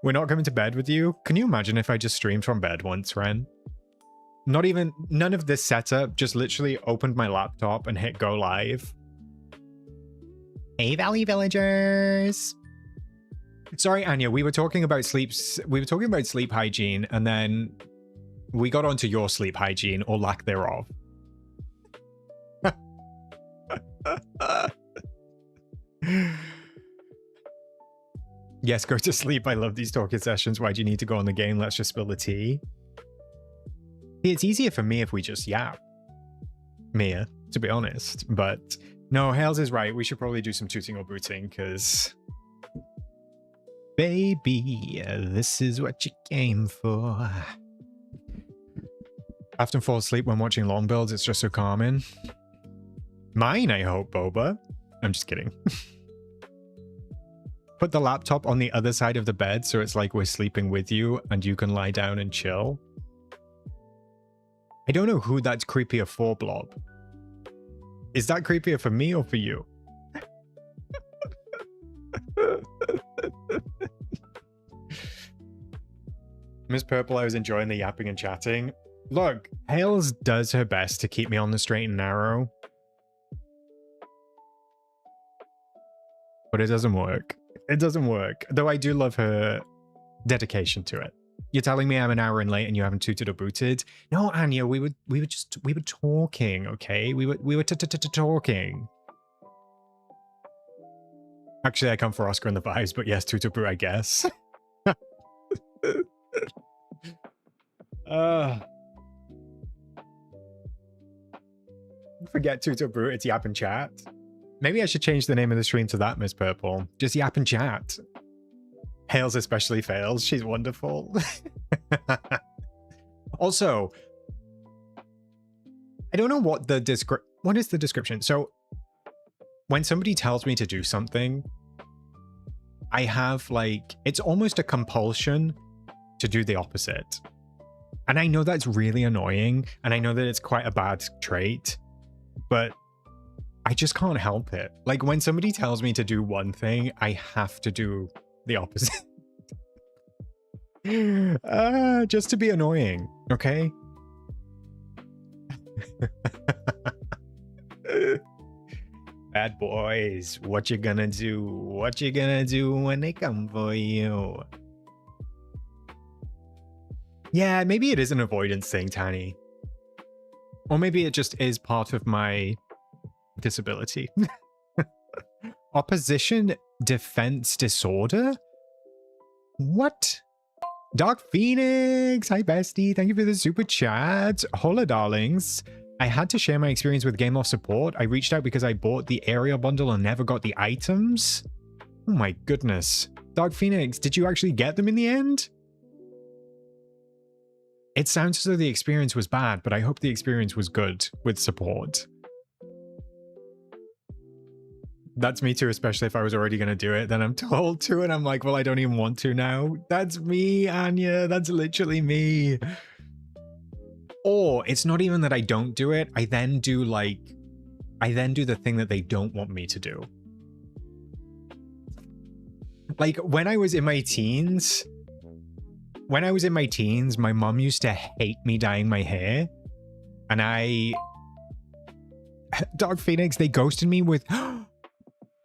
We're not coming to bed with you? Can you imagine if I just streamed from bed once, Ren? None of this setup, just literally opened my laptop and hit go live. Hey, Valley Villagers! Sorry, Anya, we were talking about sleep hygiene, and then we got onto your sleep hygiene, or lack thereof. Yes, go to sleep. I love these talking sessions. Why do you need to go on the game? Let's just spill the tea. It's easier for me if we just yap. Mia, to be honest. But No, Hales is right. We should probably do some tooting or booting, because... Baby, this is what you came for. I often fall asleep when watching long builds. It's just so calming. Mine, I hope, Boba. I'm just kidding. Put the laptop on the other side of the bed so it's like we're sleeping with you and you can lie down and chill. I don't know who that's creepier for, Blob. Is that creepier for me or for you? Miss Purple, I was enjoying the yapping and chatting. Look, Hales does her best to keep me on the straight and narrow. But it doesn't work. It doesn't work. Though I do love her dedication to it. You're telling me I'm an hour in late and you haven't tooted or booted? No, Anya, we were talking, okay? We were talking. Actually, I come for Oscar and the vibes, but yes, toot or boot, I guess. Forget toot or boot, it's yap and chat. Maybe I should change the name of the stream to that, Miss Purple. Just yap and chat. Hales especially fails. She's wonderful. Also, I don't know what the what is the description? So when somebody tells me to do something, I have like, it's almost a compulsion to do the opposite. And I know that's really annoying. And I know that it's quite a bad trait, but I just can't help it. Like when somebody tells me to do one thing, I have to do the opposite. Just to be annoying, okay? Bad boys, what you gonna do? What you gonna do when they come for you? Yeah, maybe it is an avoidance thing, Tani. Or maybe it just is part of my disability. Opposition defense disorder? What? Dark Phoenix, hi bestie, thank you for the super chat. Hola darlings, I had to share my experience with Game Loft support. I reached out because I bought the area bundle and never got the items. Oh my goodness. Dark Phoenix, did you actually get them in the end? It sounds as though the experience was bad, but I hope the experience was good with support. That's me too, especially if I was already going to do it. Then I'm told to, and I'm like, well, I don't even want to now. That's me, Anya. That's literally me. Or it's not even that I don't do it. I then do the thing that they don't want me to do. Like when I was in my teens, my mom used to hate me dyeing my hair. And Dark Phoenix, they ghosted me with...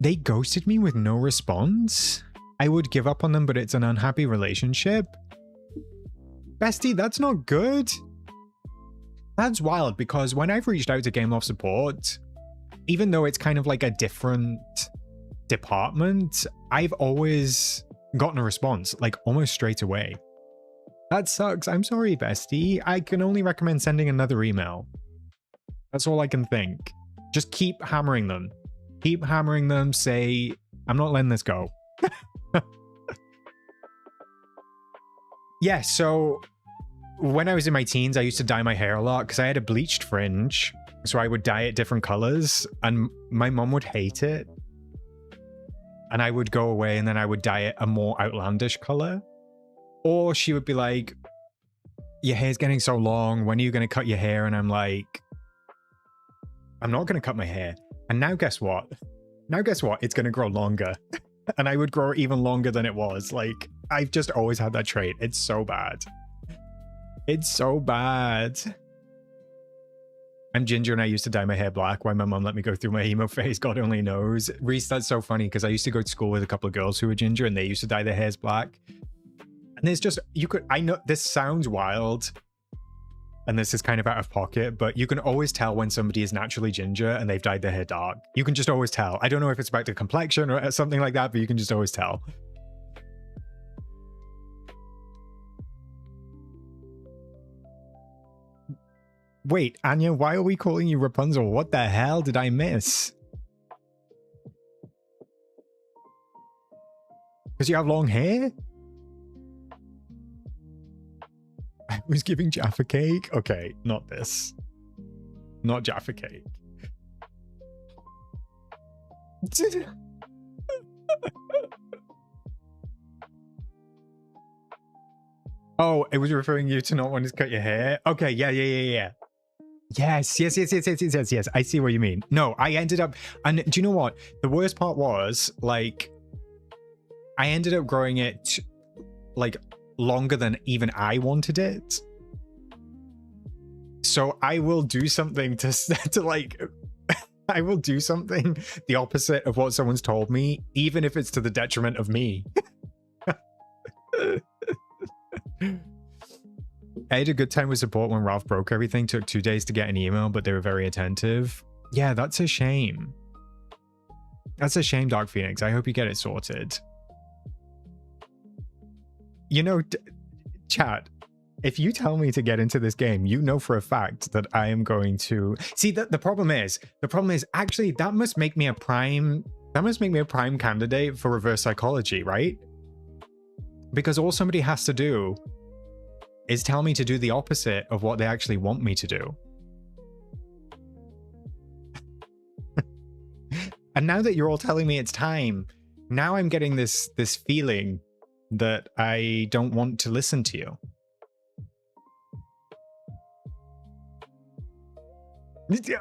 They ghosted me with no response? I would give up on them, but it's an unhappy relationship? Bestie, that's not good. That's wild, because when I've reached out to Game Loft support, even though it's kind of like a different department, I've always gotten a response, like almost straight away. That sucks. I'm sorry, bestie. I can only recommend sending another email. That's all I can think. Just keep hammering them. Keep hammering them, say, I'm not letting this go. Yeah, so when I was in my teens, I used to dye my hair a lot because I had a bleached fringe. So I would dye it different colors and my mom would hate it. And I would go away and then I would dye it a more outlandish color. Or she would be like, your hair's getting so long. When are you going to cut your hair? And I'm like, I'm not going to cut my hair. And now guess what? Now guess what? It's going to grow longer. And I would grow even longer than it was. Like, I've just always had that trait. It's so bad. It's so bad. I'm ginger and I used to dye my hair black. Why my mom let me go through my emo phase, God only knows. Reese, that's so funny because I used to go to school with a couple of girls who were ginger and they used to dye their hairs black. And there's just, I know this sounds wild. And this is kind of out of pocket, but you can always tell when somebody is naturally ginger and they've dyed their hair dark. You can just always tell. I don't know if it's about the complexion or something like that, but you can just always tell. Wait, Anya, why are we calling you Rapunzel? What the hell did I miss? Because you have long hair? I was giving Jaffa cake? Okay, not this. Not Jaffa cake. Oh, it was referring you to not wanting to cut your hair? Okay, yeah. Yes. I see what you mean. No, I ended up... And do you know what? The worst part was, like... I ended up growing it, like, longer than even I wanted it. So I will do something to like... I will do something the opposite of what someone's told me, even if it's to the detriment of me. I had a good time with support when Ralph broke everything. Took 2 days to get an email, but they were very attentive. Yeah, that's a shame. That's a shame, Dark Phoenix. I hope you get it sorted. You know, chat, if you tell me to get into this game, you know for a fact that I am going to... See, the problem is actually that must make me a prime candidate for reverse psychology, right? Because all somebody has to do is tell me to do the opposite of what they actually want me to do. And now that you're all telling me it's time, now I'm getting this feeling that I don't want to listen to you.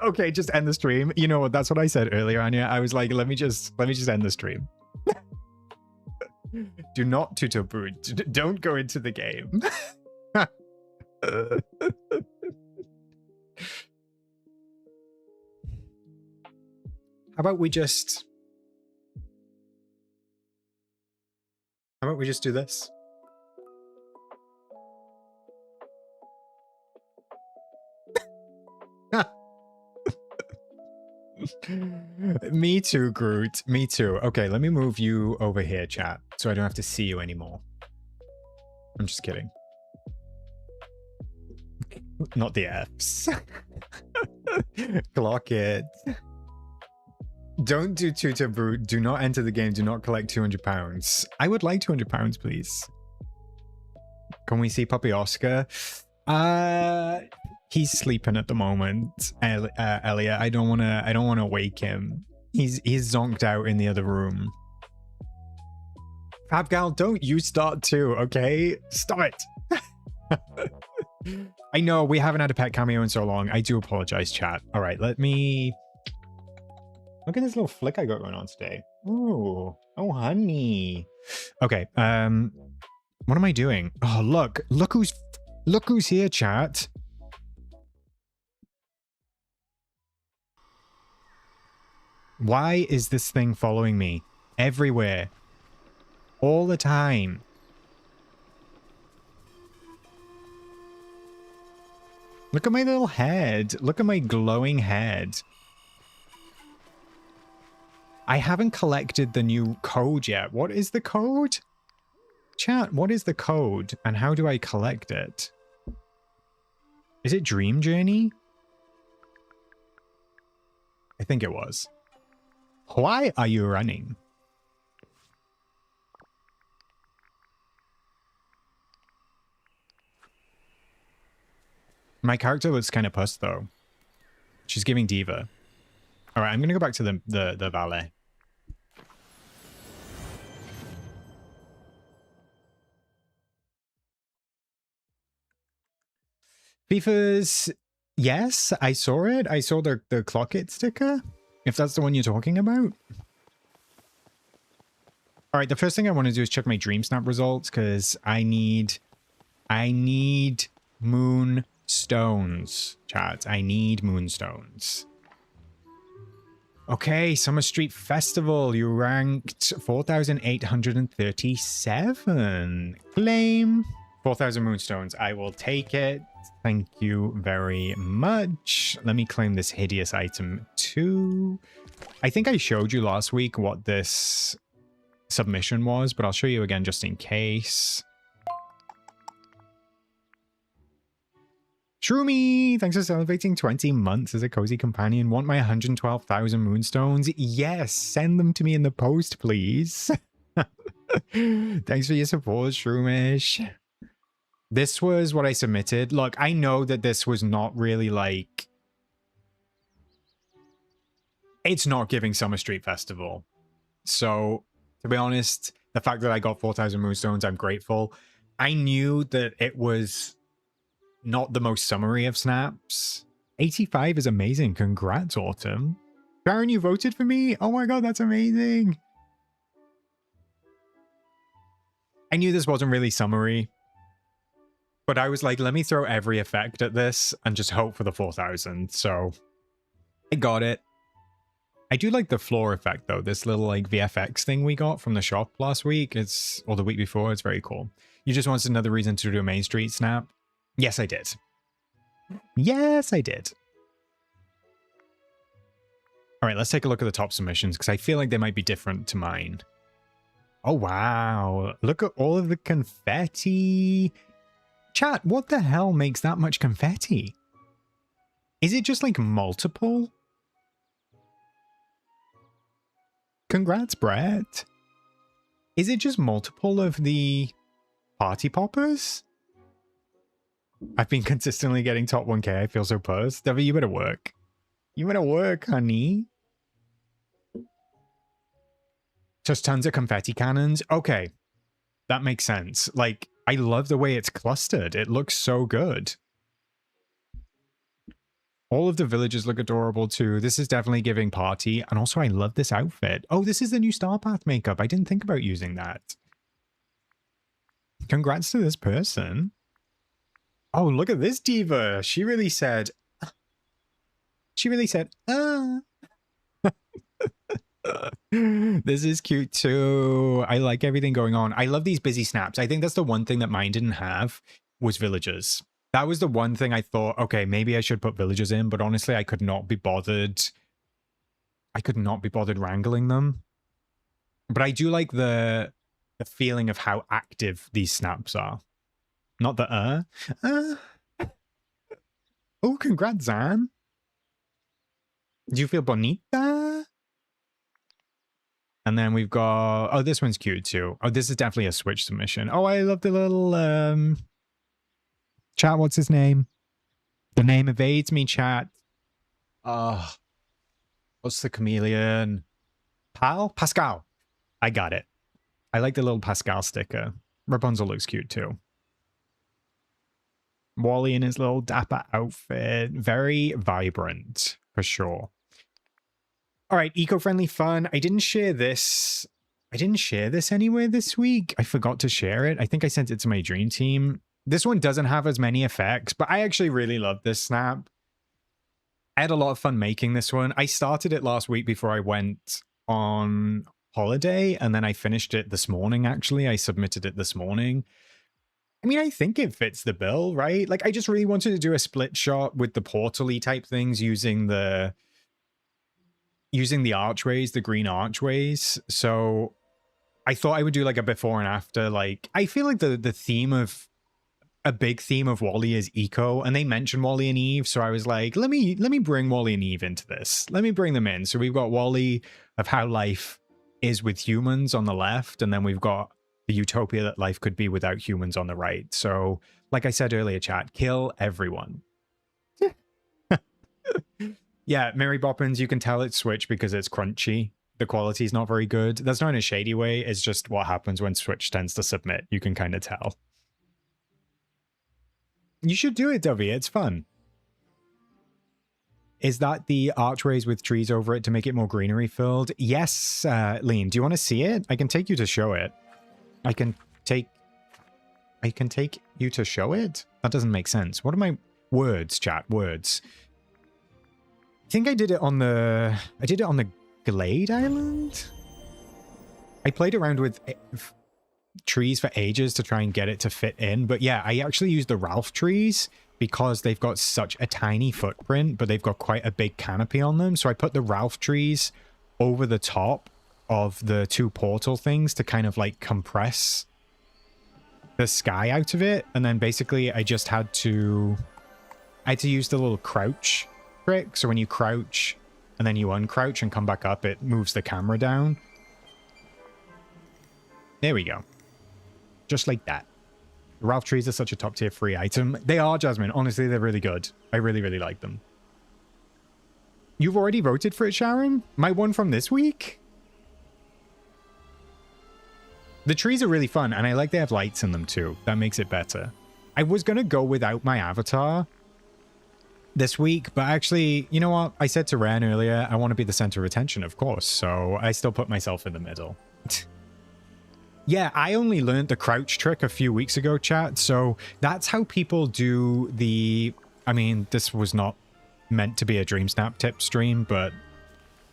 Okay, just end the stream. You know what? That's what I said earlier, Anya. I was like, let me just end the stream. Do not tutor boot. Don't go into the game. How about we just do this? Me too, Groot. Me too. Okay, let me move you over here, chat, so I don't have to see you anymore. I'm just kidding. Not the Fs. Clock it. Don't do tutor boot. Do not enter the game. Do not collect £200. I would like £200, please. Can we see Puppy Oscar? He's sleeping at the moment, Elliot. I don't wanna wake him. He's zonked out in the other room. Fabgal, don't you start too, okay? Stop it. I know we haven't had a pet cameo in so long. I do apologize, chat. All right, let me look at this little flick I got going on today. Oh, honey. Okay, what am I doing? Oh, look who's here, chat. Why is this thing following me everywhere all the time? Look at my little head. Look at my glowing head. I haven't collected the new code yet. What is the code? Chat, what is the code and how do I collect it? Is it Dream Journey? I think it was. Why are you running? My character looks kind of puss though. She's giving diva. All right, I'm gonna go back to the valet. FIFA's, yes, I saw it. I saw the clock it sticker. If that's the one you're talking about. All right, the first thing I want to do is check my DreamSnap results because I need moonstones, chat. I need moonstones. Okay, Summer Street Festival. You ranked 4,837. Claim 4,000 moonstones. I will take it. Thank you very much. Let me claim this hideous item too. I think I showed you last week what this submission was, but I'll show you again just in case. Shroomy, thanks for celebrating 20 months as a cozy companion. Want my 112,000 moonstones? Yes, send them to me in the post, please. Thanks for your support, Shroomish. This was what I submitted. Look, I know that this was not really like... It's not giving Summer Street Festival. So, to be honest, the fact that I got 4,000 moonstones, I'm grateful. I knew that it was not the most summery of snaps. 85 is amazing. Congrats, Autumn. Sharon, you voted for me? Oh my god, that's amazing. I knew this wasn't really summery, but I was like, let me throw every effect at this and just hope for the 4,000. So I got it. I do like the floor effect though. This little like VFX thing we got from the shop last week, or the week before. It's very cool. You just wanted another reason to do a Main Street snap? Yes, I did. Yes, I did. All right, let's take a look at the top submissions because I feel like they might be different to mine. Oh, wow. Look at all of the confetti. Chat, what the hell makes that much confetti? Is it just like multiple? Congrats, Brett. Is it just multiple of the party poppers? I've been consistently getting top 1k. I feel so puzzed. Debbie, you better work. You better work, honey. Just tons of confetti cannons. Okay. That makes sense. Like, I love the way it's clustered. It looks so good. All of the villagers look adorable too. This is definitely giving party. And also, I love this outfit. Oh, this is the new Star Path makeup. I didn't think about using that. Congrats to this person. Oh, look at this diva. She really said, This is cute too. I like everything going on. I love these busy snaps. I think that's the one thing that mine didn't have was villagers. That was the one thing I thought, okay, maybe I should put villagers in, but honestly, I could not be bothered. I could not be bothered wrangling them. But I do like the feeling of how active these snaps are. Not the Oh, congrats, Zan. Do you feel bonita? And then we've got... Oh, this one's cute too. Oh, this is definitely a Switch submission. Oh, I love the little... Chat, what's his name? The name evades me, chat. What's the chameleon? Pascal. I got it. I like the little Pascal sticker. Rapunzel looks cute too. Wally in his little dapper outfit. Very vibrant, for sure. All right, eco-friendly fun. I didn't share this. I didn't share this anywhere this week. I forgot to share it. I think I sent it to my dream team. This one doesn't have as many effects, but I actually really love this snap. I had a lot of fun making this one. I started it last week before I went on holiday, and then I finished it this morning, actually. I submitted it this morning. I mean, I think it fits the bill, right? Like, I just really wanted to do a split shot with the portal-y type things using the archways, the green archways. So I thought I would do like a before and after. Like, I feel like the theme of... A big theme of Wally is eco, and they mentioned Wally and Eve, so I was like, let me bring Wally and Eve into this. Let me bring them in. So we've got Wally of how life is with humans on the left, and then we've got the utopia that life could be without humans on the right. So, like I said earlier, chat, kill everyone. Yeah, Mary Boppins, you can tell it's Switch because it's crunchy. The quality's not very good. That's not in a shady way. It's just what happens when Switch tends to submit. You can kind of tell. You should do it, Dovey. It's fun. Is that the archways with trees over it to make it more greenery filled? Yes, Lean. Do you want to see it? I can take you to show it. I can take you to show it? That doesn't make sense. What are my words, chat? Words. I think I did it on the... Glade Island? I played around with... trees for ages to try and get it to fit in, but yeah, I actually used the Ralph trees because they've got such a tiny footprint, but they've got quite a big canopy on them. So I put the Ralph trees over the top of the two portal things to kind of like compress the sky out of it, and then basically I just had to use the little crouch trick. So when you crouch and then you uncrouch and come back up, it moves the camera down. There we go. Just like that. The Ralph trees are such a top tier free item. They are, Jasmine. Honestly, they're really good. I really, really like them. You've already voted for it, Sharon? My one from this week? The trees are really fun, and I like they have lights in them too. That makes it better. I was going to go without my avatar this week, but actually, you know what? I said to Ren earlier, I want to be the center of attention, of course, so I still put myself in the middle. Yeah, I only learned the crouch trick a few weeks ago, chat, so that's how people do the... I mean, this was not meant to be a DreamSnap tip stream, but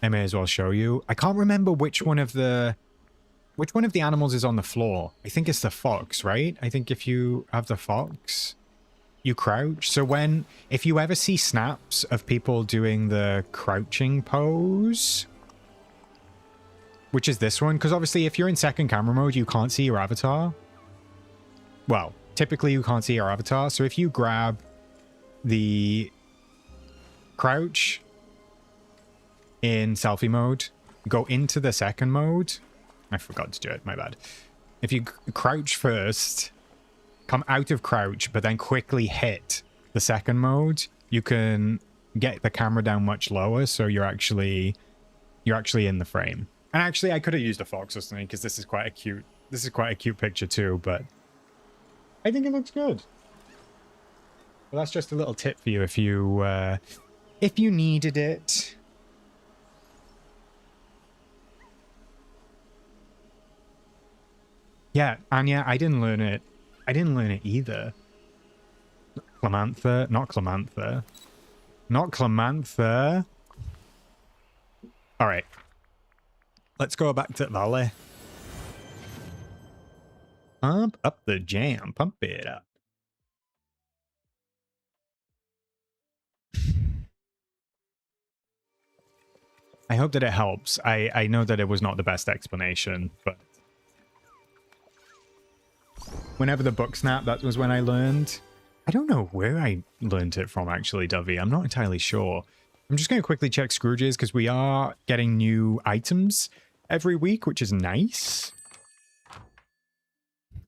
I may as well show you. I can't remember which one of the animals is on the floor. I think it's the fox, right? I think if you have the fox, you crouch. So if you ever see snaps of people doing the crouching pose, which is this one, because obviously if you're in second camera mode, you can't see your avatar. Well, typically you can't see your avatar. So if you grab the crouch in selfie mode, go into the second mode. I forgot to do it, my bad. If you crouch first, come out of crouch, but then quickly hit the second mode, you can get the camera down much lower, so you're actually in the frame. And actually, I could have used a fox or something, because this is quite a cute picture too, but I think it looks good. Well, that's just a little tip for you if you needed it. Yeah, Anya, I didn't learn it. I didn't learn it either. Clemantha, not Clemantha. Not Clemantha. All right. Let's go back to Valley. Pump up the jam. Pump it up. I hope that it helps. I know that it was not the best explanation, but whenever the book snapped, that was when I learned. I don't know where I learned it from, actually, Dovey. I'm not entirely sure. I'm just going to quickly check Scrooge's, because we are getting new items every week, which is nice.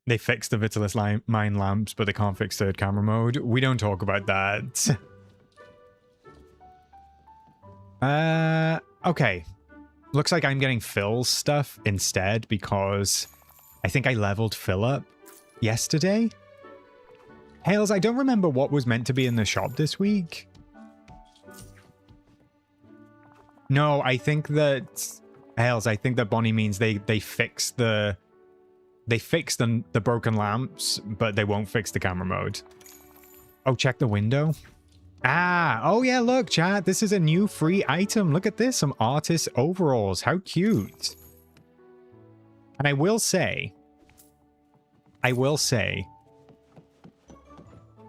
They fixed the Vitalis mine lamps, but they can't fix third camera mode. We don't talk about that. Okay. Looks like I'm getting Phil's stuff instead, because I think I leveled Phil up yesterday. Hales, I don't remember what was meant to be in the shop this week. No, I think that Hales, I think that Bonnie means they fix the broken lamps, but they won't fix the camera mode. Oh, check the window. Ah, oh yeah, look, chat, this is a new free item. Look at this, some artist overalls. How cute. And I will say,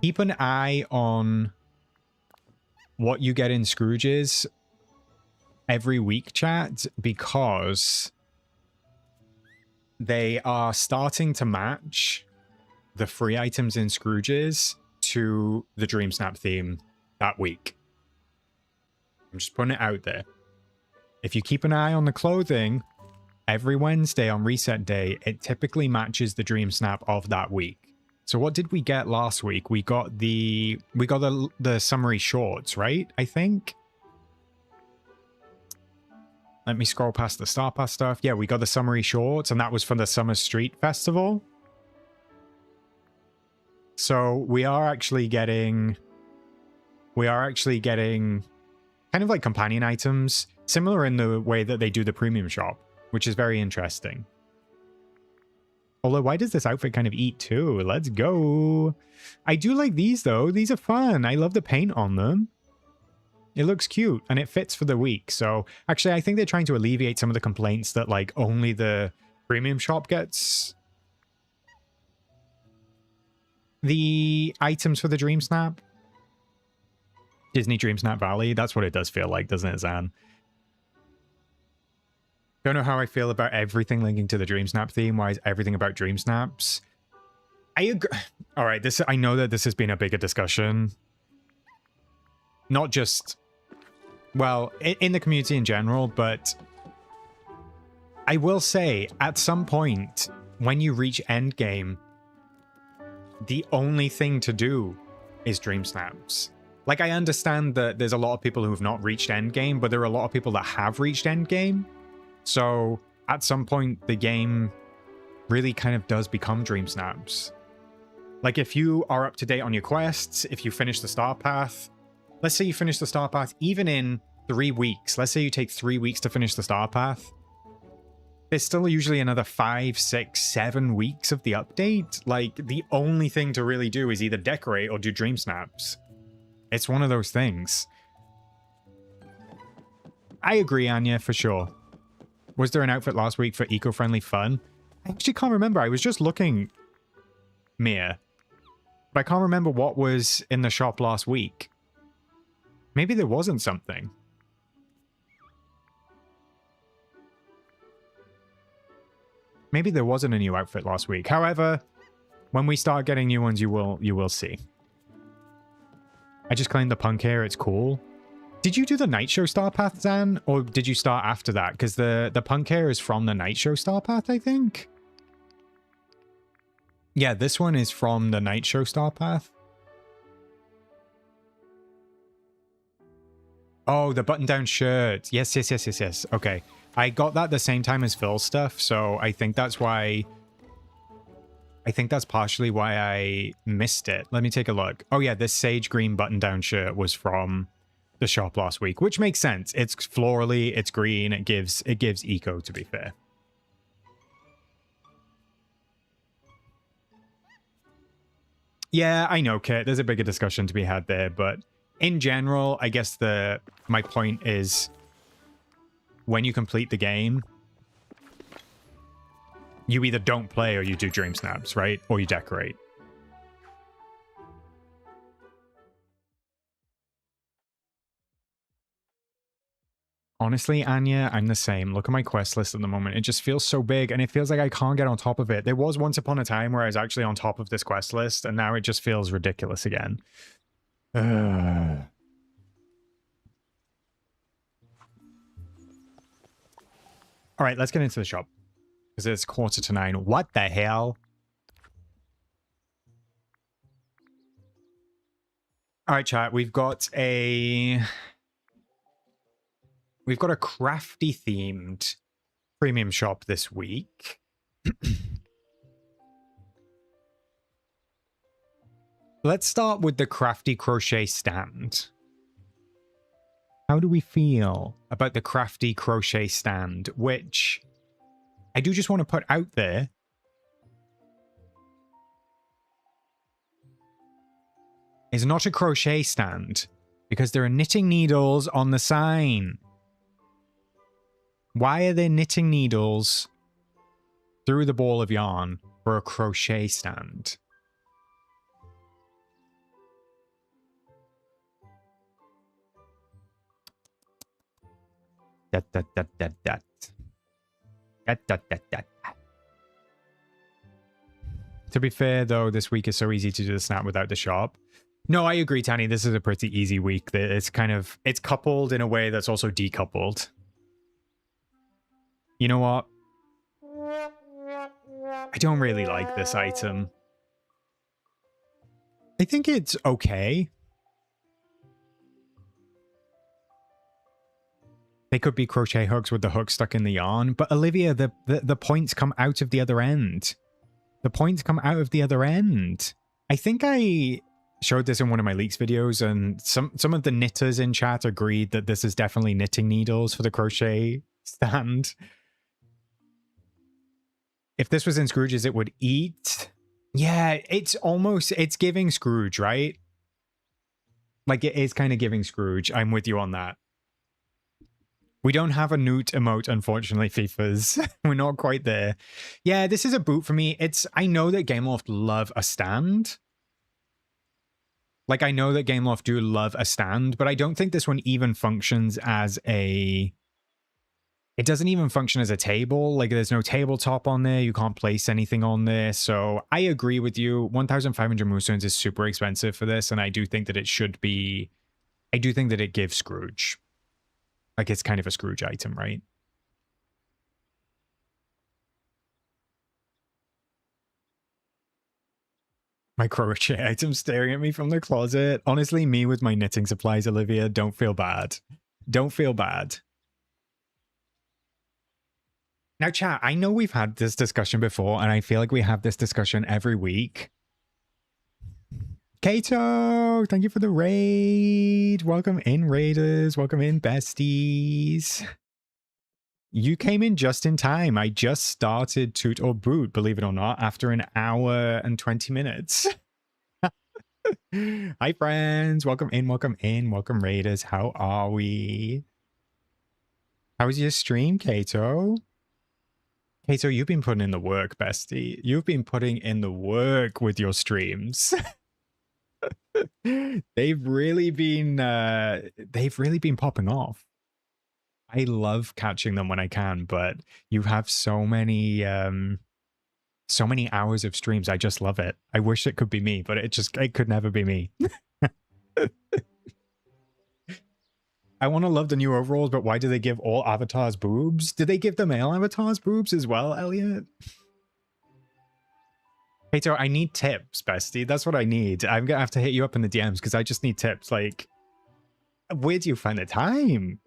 keep an eye on what you get in Scrooge's every week, chat, because they are starting to match the free items in Scrooge's to the DreamSnap theme that week. I'm just putting it out there. If you keep an eye on the clothing, every Wednesday on reset day, it typically matches the DreamSnap of that week. So what did we get last week? We got the summary shorts, right? I think. Let me scroll past the Star Pass stuff. Yeah, we got the summary shorts, and that was for the Summer Street Festival. So we are actually getting kind of like companion items, similar in the way that they do the premium shop, which is very interesting. Although, why does this outfit kind of eat too? Let's go. I do like these, though. These are fun. I love the paint on them. It looks cute, and it fits for the week. So, actually, I think they're trying to alleviate some of the complaints that, like, only the premium shop gets the items for the DreamSnap. Disney DreamSnap Valley. That's what it does feel like, doesn't it, Zan? Don't know how I feel about everything linking to the DreamSnap theme. Why is everything about DreamSnaps? I agree. All right, I know that this has been a bigger discussion. Not just, well, in the community in general, but I will say, at some point, when you reach endgame, the only thing to do is DreamSnaps. Like, I understand that there's a lot of people who have not reached endgame, but there are a lot of people that have reached endgame. So at some point, the game really kind of does become DreamSnaps. Like, if you are up to date on your quests, if you finish the star path, let's say you finish the star path even in 3 weeks. Let's say you take 3 weeks to finish the star path. There's still usually another 5, 6, 7 weeks of the update. Like, the only thing to really do is either decorate or do DreamSnaps. It's one of those things. I agree, Anya, for sure. Was there an outfit last week for eco-friendly fun? I actually can't remember. I was just looking, Mia. But I can't remember what was in the shop last week. Maybe there wasn't something. Maybe there wasn't a new outfit last week. However, when we start getting new ones, you will see. I just claimed the punk hair. It's cool. Did you do the night show star path, Zan? Or did you start after that? Because the punk hair is from the night show star path, I think. Yeah, this one is from the night show star path. Oh, the button-down shirt. Yes, yes, yes, yes, yes. Okay. I got that the same time as Phil's stuff, so I think that's why... I think that's partially why I missed it. Let me take a look. Oh yeah, this sage green button-down shirt was from the shop last week, which makes sense. It's florally, it's green, it gives eco, to be fair. Yeah, I know, Kit. There's a bigger discussion to be had there, but in general, I guess my point is when you complete the game, you either don't play or you do DreamSnaps, right? Or you decorate. Honestly, Anya, I'm the same. Look at my quest list at the moment. It just feels so big, and it feels like I can't get on top of it. There was once upon a time where I was actually on top of this quest list, and now it just feels ridiculous again. All right, let's get into the shop. Because it's 9:15. What the hell? All right, chat. We've got a crafty themed premium shop this week. Let's start with the crafty crochet stand. How do we feel about the crafty crochet stand, which I do just want to put out there. Is not a crochet stand because there are knitting needles on the sign. Why are there knitting needles through the ball of yarn for a crochet stand? To be fair, though, this week is so easy to do the snap without the shop. No, I agree, Tanny. This is a pretty easy week. It's it's coupled in a way that's also decoupled. You know what? I don't really like this item. I think it's okay. They could be crochet hooks with the hook stuck in the yarn, but Olivia, the points come out of the other end. The points come out of the other end. I think I showed this in one of my leaks videos, and some of the knitters in chat agreed that this is definitely knitting needles for the crochet stand. If this was in Scrooge's, it would eat. Yeah, it's giving Scrooge, right? Like, it is kind of giving Scrooge. I'm with you on that. We don't have a Newt emote, unfortunately, FIFAs. We're not quite there. Yeah, this is a boot for me. I know that Gameloft love a stand. Like, I know that Gameloft do love a stand, but I don't think this one even functions as a... It doesn't even function as a table. Like, there's no tabletop on there. You can't place anything on there. So I agree with you. 1,500 moonstones is super expensive for this, and I do think that it should be... I do think that it gives Scrooge. Like, it's kind of a Scrooge item, right? My crochet item staring at me from the closet. Honestly, me with my knitting supplies, Olivia, don't feel bad. Don't feel bad. Now, chat, I know we've had this discussion before, and I feel like we have this discussion every week. Kato, thank you for the raid. Welcome in, raiders. Welcome in, besties. You came in just in time. I just started Toot or Boot, believe it or not, after an hour and 20 minutes. Hi, friends. Welcome in, welcome in, welcome, raiders. How are we? How was your stream, Kato? Kato, you've been putting in the work, bestie. You've been putting in the work with your streams. They've really been popping off. I love catching them when I can, but you have so many hours of streams. I just love it. I wish it could be me, but it could never be me. I want to love the new overalls, but why do they give all avatars boobs? Did they give the male avatars boobs as well, Elliot? Kato, I need tips, bestie. That's what I need. I'm gonna have to hit you up in the DMs because I just need tips. Like, where do you find the time?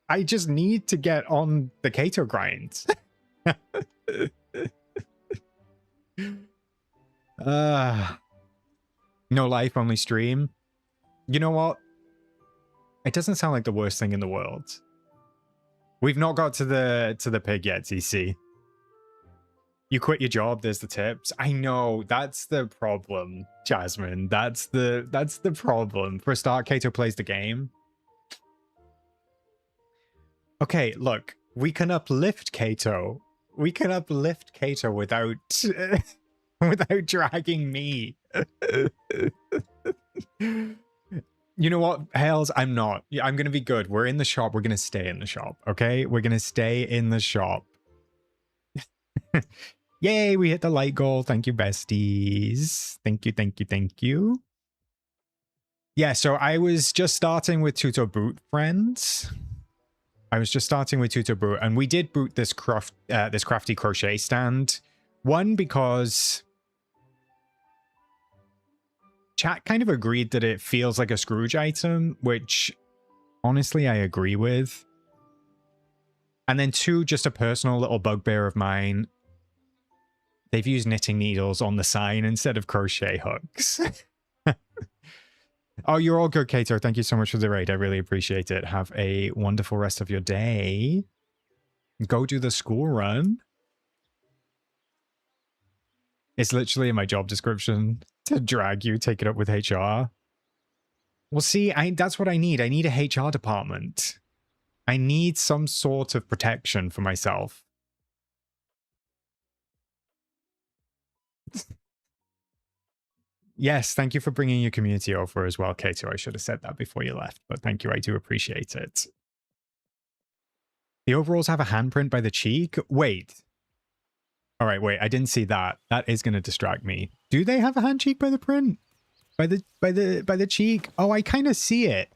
I just need to get on the Kato grind. No life, only stream. You know what? It doesn't sound like the worst thing in the world. We've not got to the pig yet, TC. You quit your job, there's the tips. I know, that's the problem, Jasmine. That's the problem. For a start, Kato plays the game. Okay, look, we can uplift Kato. We can uplift Kato without without dragging me. You know what, Hales? I'm not. I'm going to be good. We're in the shop. We're going to stay in the shop, okay? We're going to stay in the shop. Yay, we hit the light goal. Thank you, besties. Thank you, thank you, thank you. Yeah, so I was just starting with Tutor Boot, friends. I was just starting with Tutor Boot, and we did boot this crafty crochet stand. One, because chat kind of agreed that it feels like a Scrooge item, which honestly I agree with. And then two, just a personal little bugbear of mine. They've used knitting needles on the sign instead of crochet hooks. Oh, you're all good, Kato. Thank you so much for the raid. I really appreciate it. Have a wonderful rest of your day. Go do the school run. It's literally in my job description to drag you, take it up with HR. Well, see, that's what I need. I need a HR department. I need some sort of protection for myself. Yes, thank you for bringing your community over as well, Kato. I should have said that before you left, but thank you. I do appreciate it. The overalls have a handprint by the cheek? Wait. All right, wait. I didn't see that. That is going to distract me. Do they have a hand cheek by the print? By the cheek? Oh, I kind of see it.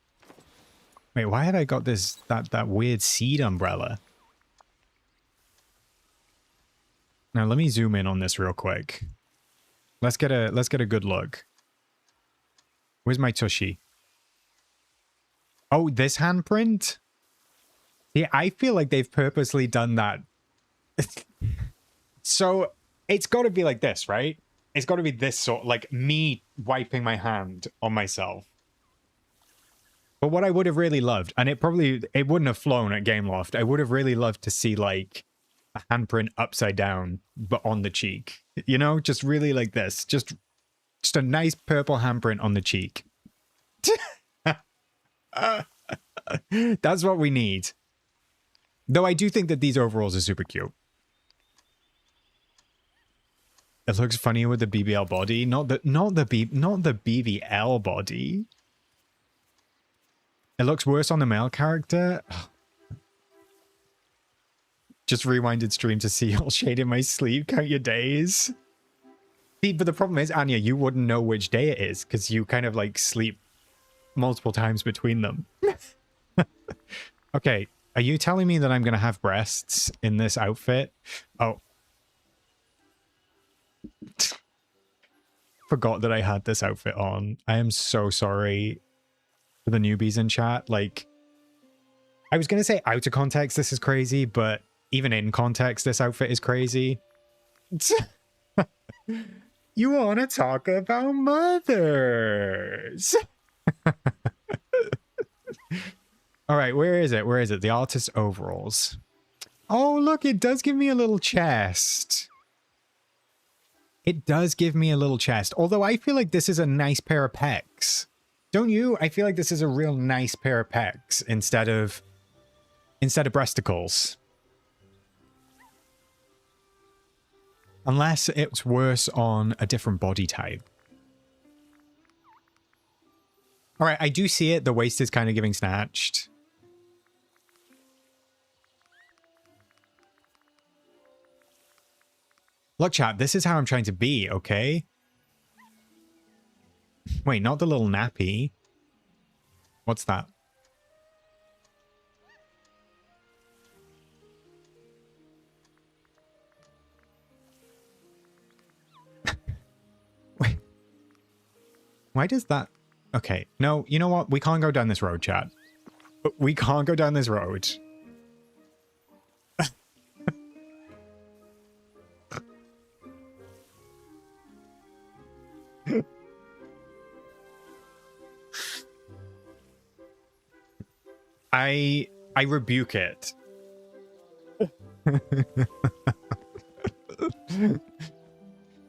Wait, why have I got that weird seed umbrella? Now let me zoom in on this real quick. Let's get a good look. Where's my tushy? Oh, this handprint? Yeah, I feel like they've purposely done that. So it's got to be like this, right? It's got to be this sort, like me wiping my hand on myself. But what I would have really loved, and it wouldn't have flown at Gameloft. I would have really loved to see like a handprint upside down, but on the cheek. You know, just really like this. Just a nice purple handprint on the cheek. That's what we need. Though I do think that these overalls are super cute. It looks funnier with the BBL body, not the BBL body. It looks worse on the male character. Just rewinded stream to see all shade in my sleep. Count your days. See, but the problem is, Anya, you wouldn't know which day it is because you kind of like sleep multiple times between them. Okay, are you telling me that I'm going to have breasts in this outfit? Oh. forgot that I had this outfit on. I am so sorry for the newbies in chat. Like, I was going to say out of context, this is crazy, but even in context, this outfit is crazy. You want to talk about mothers? All right, where is it? Where is it? The artist's overalls. Oh, look, it does give me a little chest. It does give me a little chest. Although I feel like this is a nice pair of pecs. Don't you? I feel like this is a real nice pair of pecs instead of breasticles. Unless it's worse on a different body type. All right, I do see it. The waist is kind of giving snatched. Look, chat, this is how I'm trying to be, okay? Wait, not the little nappy. What's that? Wait. Why does that... Okay, no, you know what? We can't go down this road, chat. We can't go down this road. I rebuke it.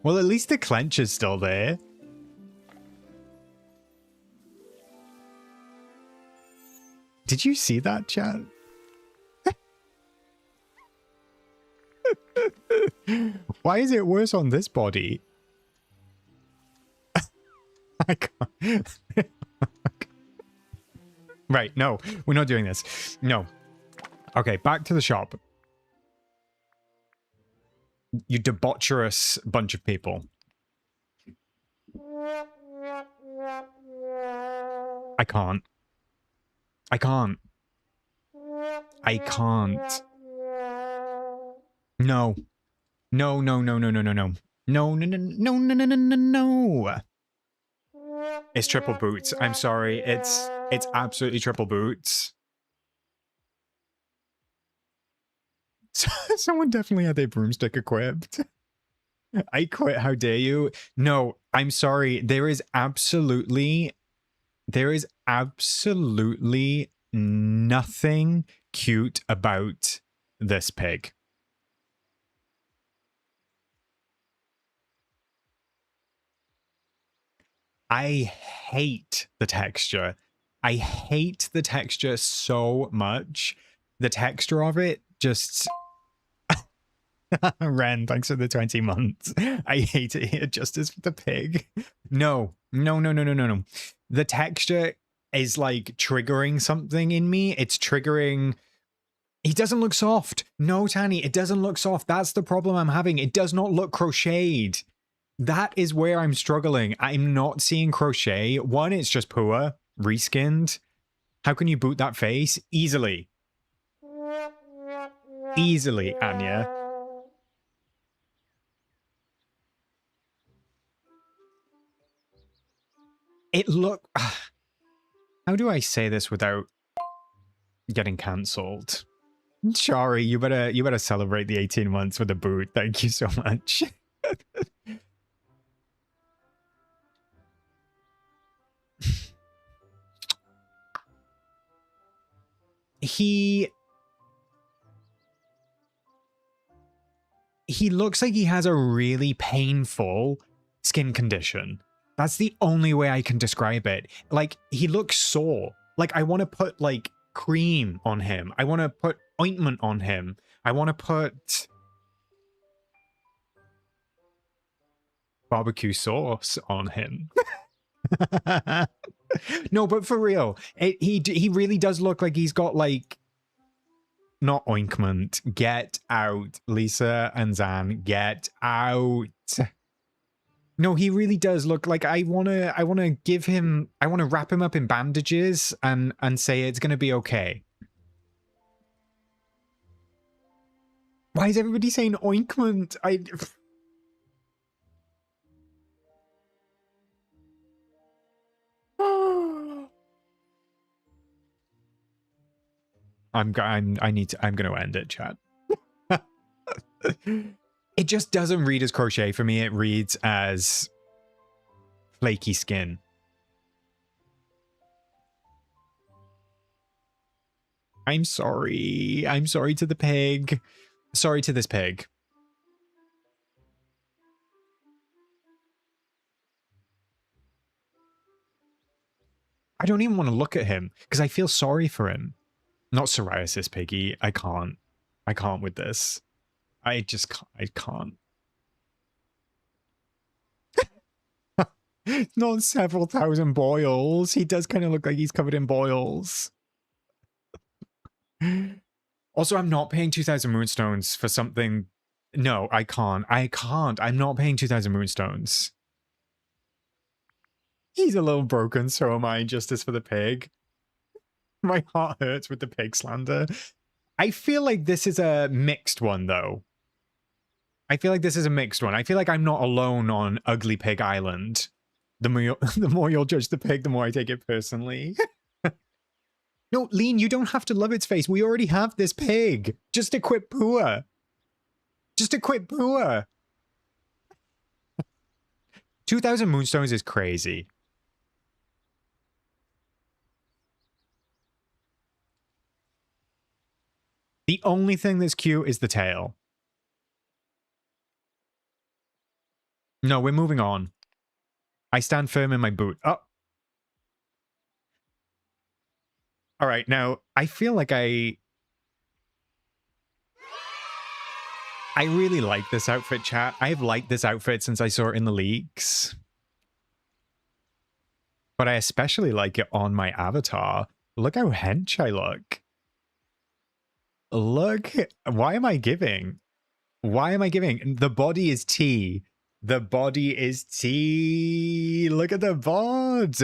Well, at least the clench is still there. Did you see that, chat? Why is it worse on this body? I can't. Right, no, we're not doing this. No. Okay, back to the shop. You debaucherous bunch of people. I can't. I can't. I can't. No. No, no, no, no, no, no, no. No, no, no, no, no, no, no, no, no. It's triple boots. I'm sorry. It's absolutely triple boots. Someone definitely had their broomstick equipped. I quit. How dare you? No, I'm sorry. There is absolutely nothing cute about this pig. I hate the texture. I hate the texture so much. The texture of it just... Ren, thanks for the 20 months. I hate it here. Justice for the pig. No, no, no, no, no, no, no. The texture is like triggering something in me. It's triggering... He doesn't look soft. No, Tanny, it doesn't look soft. That's the problem I'm having. It does not look crocheted. That is where I'm struggling. I'm not seeing crochet. One, it's just poor, reskinned. How can you boot that face? Easily. Easily, Anya. It look... How do I say this without getting cancelled? Shari, you better celebrate the 18 months with a boot. Thank you so much. He looks like he has a really painful skin condition. That's the only way I can describe it. Like, he looks sore. Like, I want to put, like, cream on him. I want to put ointment on him. I want to put barbecue sauce on him. No, but for real, he really does look like he's got, like, not ointment. Get out, Lisa and Zan. Get out. No, he really does look like I wanna wrap him up in bandages and say it's gonna be okay. Why is everybody saying ointment? I'm going to end it, chat. It just doesn't read as crochet for me. It reads as flaky skin. I'm sorry. I'm sorry to the pig. Sorry to this pig. I don't even want to look at him because I feel sorry for him. Not psoriasis, piggy. I can't. I can't with this. I just can't. I can't. Not several thousand boils. He does kind of look like he's covered in boils. Also, I'm not paying 2,000 moonstones for something. No, I can't. I can't. I'm not paying 2,000 moonstones. He's a little broken, so am I. Justice for the pig. My heart hurts with the pig slander. I feel like this is a mixed one, though. I feel like this is a mixed one. I feel like I'm not alone on Ugly Pig Island. The more you'll judge the pig, the more I take it personally. No, Lean, you don't have to love its face. We already have this pig. Just equip Pua. Just equip Pua. 2,000 moonstones is crazy. The only thing that's cute is the tail. No, we're moving on. I stand firm in my boot. Oh. All right, now, I feel like I really like this outfit, chat. I've liked this outfit since I saw it in the leaks. But I especially like it on my avatar. Look how hench I look. Look. Why am I giving? Why am I giving? The body is tea. The body is tea. Look at the bod.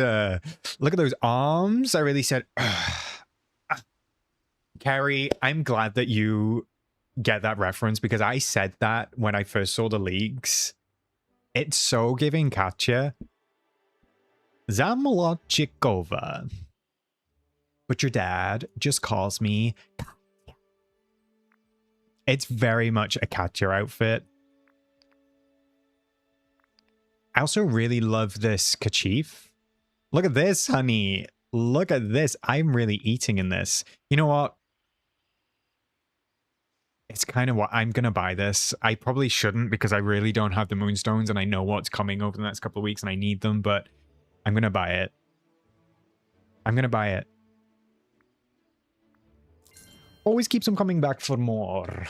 Look at those arms. I really said... Carrie, I'm glad that you get that reference because I said that when I first saw the leaks. It's so giving Katya. Zamolodchikova. But your dad just calls me Katya. It's very much a Katya outfit. I also really love this kerchief. Look at this, honey. Look at this. I'm really eating in this. You know what? It's kind of what I'm going to buy this. I probably shouldn't because I really don't have the moonstones and I know what's coming over the next couple of weeks and I need them, but I'm going to buy it. I'm going to buy it. Always keeps them coming back for more.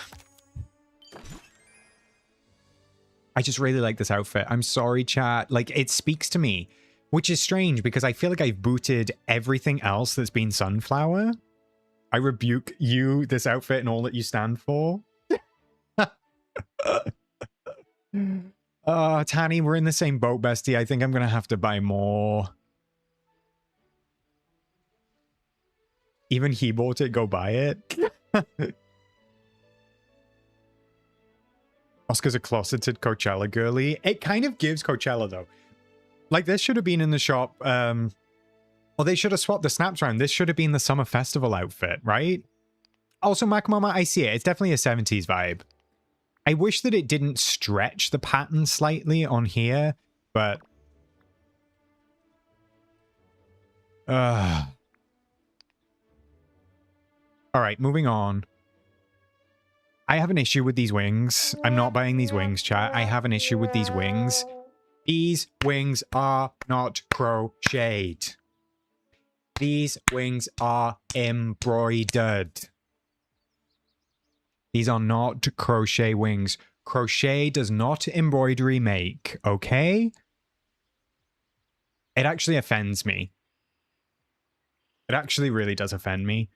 I just really like this outfit. I'm sorry, chat. Like, it speaks to me, which is strange because I feel like I've booted everything else that's been Sunflower. I rebuke you, this outfit, and all that you stand for. Tanny, we're in the same boat, bestie. I think I'm going to have to buy more. Even he bought it, go buy it. Oscar's a closeted Coachella girly. It kind of gives Coachella, though. Like, this should have been in the shop. Well, they should have swapped the snaps around. This should have been the summer festival outfit, right? Also, Mac Mama, I see it. It's definitely a 70s vibe. I wish that it didn't stretch the pattern slightly on here, but... Alright, moving on. I have an issue with these wings. I'm not buying these wings, chat. I have an issue with these wings. These wings are not crocheted. These wings are embroidered. These are not crochet wings. Crochet does not embroidery make, okay? It actually offends me. It actually really does offend me.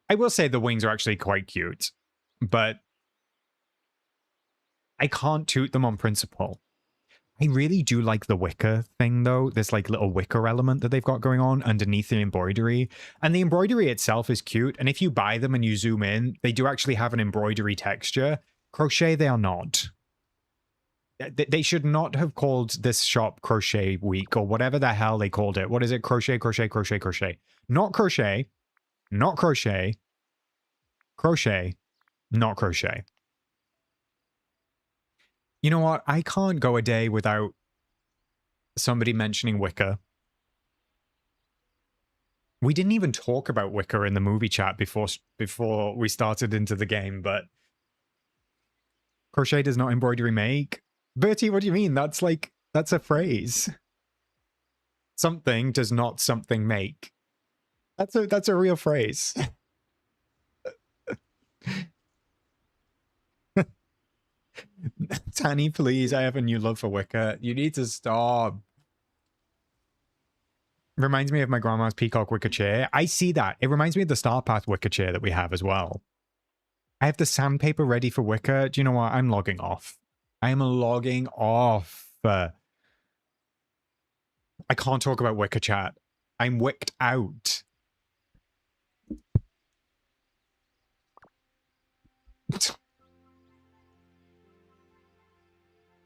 I will say the wings are actually quite cute, but I can't toot them on principle. I really do like the wicker thing, though. This like little wicker element that they've got going on underneath the embroidery. And the embroidery itself is cute. And if you buy them and you zoom in, they do actually have an embroidery texture. Crochet, they are not. They should not have called this shop Crochet Week or whatever the hell they called it. What is it? Crochet, crochet, crochet, crochet. Not crochet. Not crochet. Crochet, not crochet. You know what? I can't go a day without somebody mentioning wicker. We didn't even talk about wicker in the movie chat before we started into the game, but crochet does not embroidery make. Bertie, what do you mean? That's a phrase. Something does not something make. That's a real phrase. Tanny, please, I have a new love for wicker. You need to stop. Reminds me of my grandma's peacock wicker chair. I see that. It reminds me of the Star Path wicker chair that we have as well. I have the sandpaper ready for wicker. Do you know what? I'm logging off. I am logging off. I can't talk about wicker chat. I'm wicked out.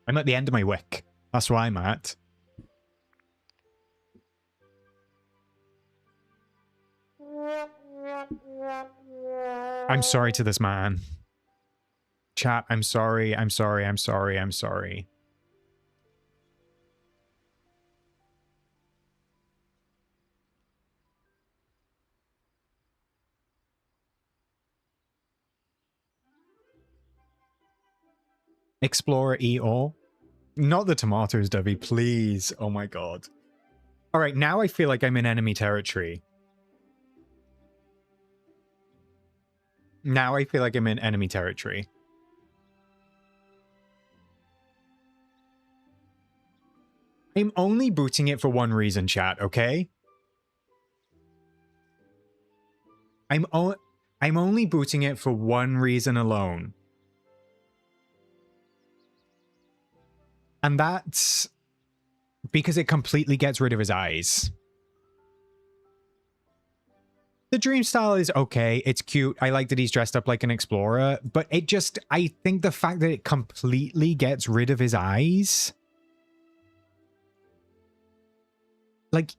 I'm at the end of my wick. That's where I'm at. I'm sorry to this man. Chat, I'm sorry, I'm sorry, I'm sorry, I'm sorry. Explorer E-All? Not the tomatoes, Dovey, please. Oh my god. Alright, now I feel like I'm in enemy territory. Now I feel like I'm in enemy territory. I'm only booting it for one reason, chat, okay? I'm only booting it for one reason alone. And that's because it completely gets rid of his eyes. The dream style is okay. It's cute. I like that he's dressed up like an explorer, but it just, I think the fact that it completely gets rid of his eyes. Like,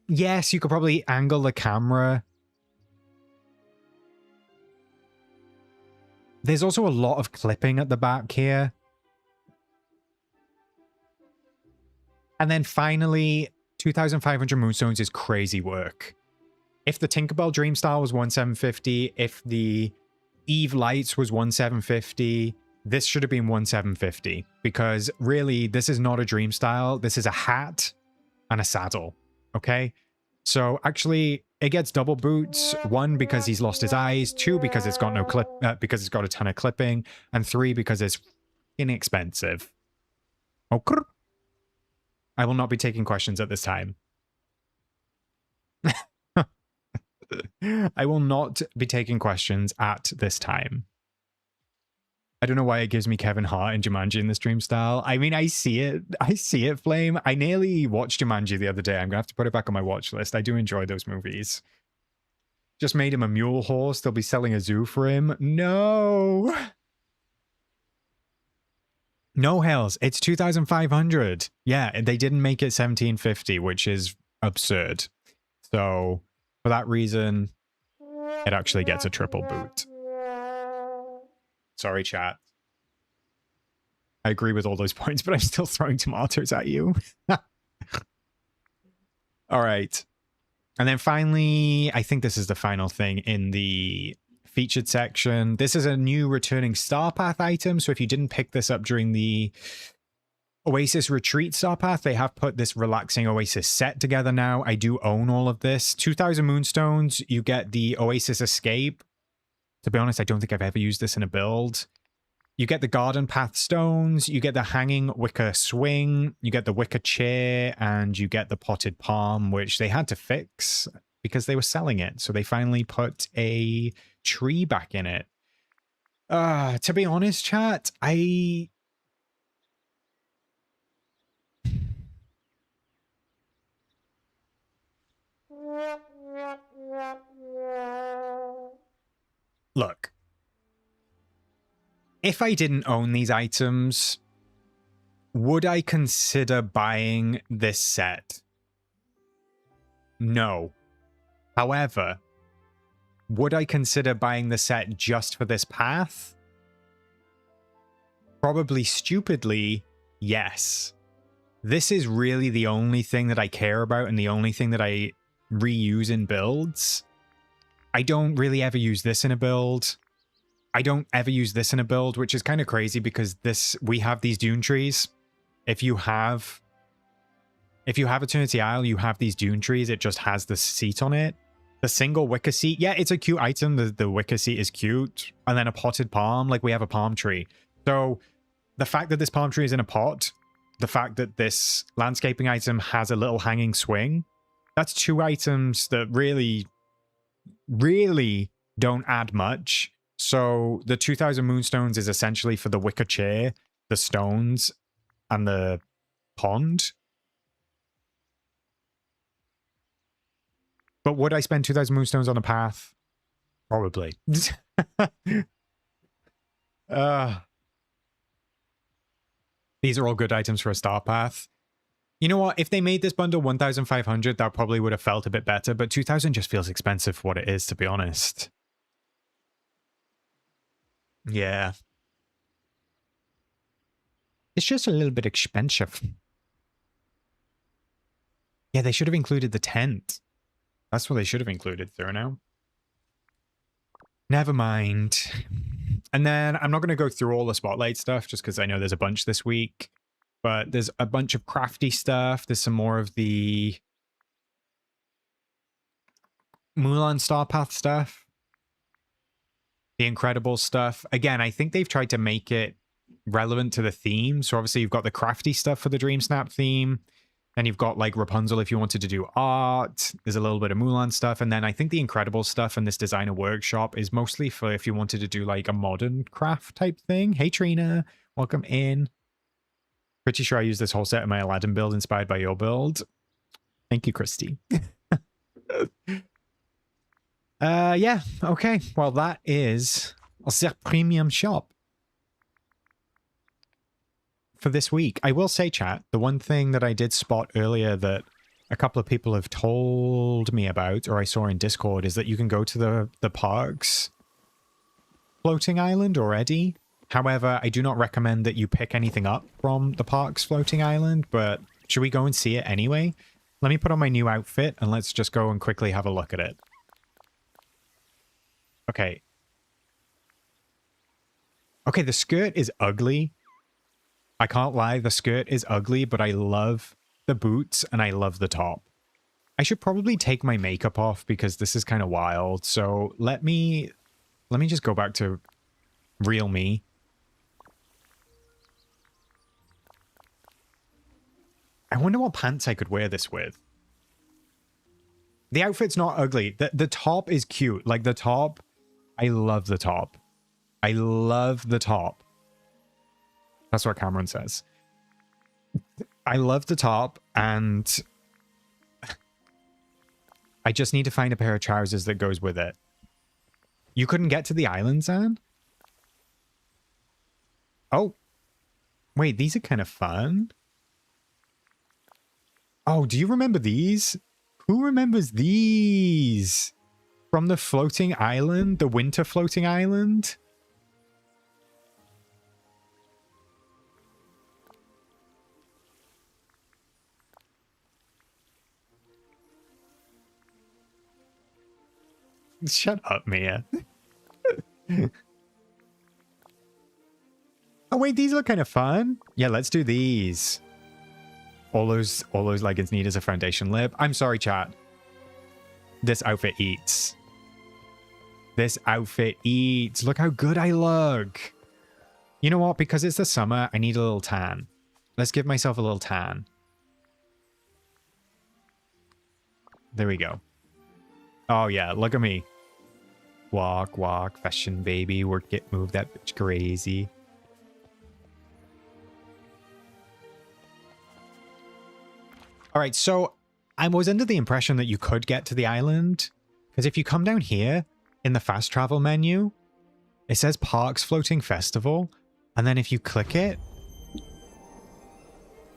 yes, you could probably angle the camera. There's also a lot of clipping at the back here. And then finally, 2,500 moonstones is crazy work. If the Tinkerbell Dream Style was 1,750, if the Eve Lights was 1,750, this should have been 1,750. Because really, this is not a Dream Style. This is a hat and a saddle. Okay? So actually, it gets double boots. 1, because he's lost his eyes. 2, because it's got no clip, because it's got a ton of clipping. And 3, because it's inexpensive. Okay. I will not be taking questions at this time. I will not be taking questions at this time. I don't know why it gives me Kevin Hart and Jumanji in this dream style. I mean, I see it. I see it, Flame. I nearly watched Jumanji the other day. I'm going to have to put it back on my watch list. I do enjoy those movies. Just made him a mule horse. They'll be selling a zoo for him. No. No, Hells. It's 2,500. Yeah, they didn't make it 1,750, which is absurd. So for that reason, it actually gets a triple boot. Sorry, chat. I agree with all those points, but I'm still throwing tomatoes at you. All right. And then finally, I think this is the final thing in the featured section. This is a new returning Star Path item. So if you didn't pick this up during the Oasis Retreat Star Path, they have put this relaxing Oasis set together now. I do own all of this. 2,000 moonstones, you get the Oasis Escape. To be honest, I don't think I've ever used this in a build. You get the Garden Path stones, you get the Hanging Wicker Swing, you get the Wicker Chair, and you get the Potted Palm, which they had to fix because they were selling it. So they finally put a tree back in it. To be honest, chat, Look. If I didn't own these items, would I consider buying this set? No. However, Would I consider buying the set just for this path? Probably stupidly, yes. This is really the only thing that I care about and the only thing that I reuse in builds. I don't really ever use this in a build. I don't ever use this in a build, which is kind of crazy because we have these dune trees. If you have Eternity Isle, you have these dune trees. It just has the seat on it. The single wicker seat, yeah, it's a cute item. The wicker seat is cute. And then a potted palm, like we have a palm tree. So the fact that this palm tree is in a pot, the fact that this landscaping item has a little hanging swing, that's two items that really, really don't add much. So the 2000 moonstones is essentially for the wicker chair, the stones, and the pond. But would I spend 2000 moonstones on a path? Probably. These are all good items for a star path. You know what? If they made this bundle 1500, that probably would have felt a bit better, but 2000 just feels expensive for what it is, to be honest. Yeah. It's just a little bit expensive. Yeah, they should have included the tent. That's what they should have included there now. Never mind. And then I'm not going to go through all the spotlight stuff just because I know there's a bunch this week. But there's a bunch of crafty stuff. There's some more of the Mulan Starpath stuff. The Incredible stuff. Again, I think they've tried to make it relevant to the theme. So obviously you've got the crafty stuff for the DreamSnap theme. And you've got like Rapunzel if you wanted to do art. There's a little bit of Mulan stuff. And then I think the Incredible stuff and this designer workshop is mostly for if you wanted to do like a modern craft type thing. Hey Trina, welcome in. Pretty sure I used this whole set in my Aladdin build inspired by your build. Thank you, Christy. Yeah, okay. Well, that is the premium shop for this week. I will say, chat, the one thing that I did spot earlier that a couple of people have told me about, or I saw in Discord, is that you can go to the parks floating island already. However, I do not recommend that you pick anything up from the park's floating island, but should we go and see it anyway? Let me put on my new outfit and let's just go and quickly have a look at it. Okay. Okay, the skirt is ugly. I can't lie, the skirt is ugly, but I love the boots and I love the top. I should probably take my makeup off because this is kind of wild. So let me just go back to real me. I wonder what pants I could wear this with. The outfit's not ugly. The top is cute. Like the top, I love the top. I love the top. That's what Cameron says. I love the top and I just need to find a pair of trousers that goes with it. You couldn't get to the island, Zan? Oh. Wait, these are kind of fun. Oh, do you remember these? Who remembers these? From the floating island? The winter floating island? Shut up, Mia. Oh, wait, these look kind of fun. Yeah, let's do these. All those leggings need is a foundation lip. I'm sorry, chat. This outfit eats. This outfit eats. Look how good I look. You know what? Because it's the summer, I need a little tan. Let's give myself a little tan. There we go. Oh, yeah. Look at me. Walk, walk, fashion baby. Work it, move that bitch crazy. All right, so I was under the impression that you could get to the island. Because if you come down here in the fast travel menu, it says Parks Floating Festival. And then if you click it,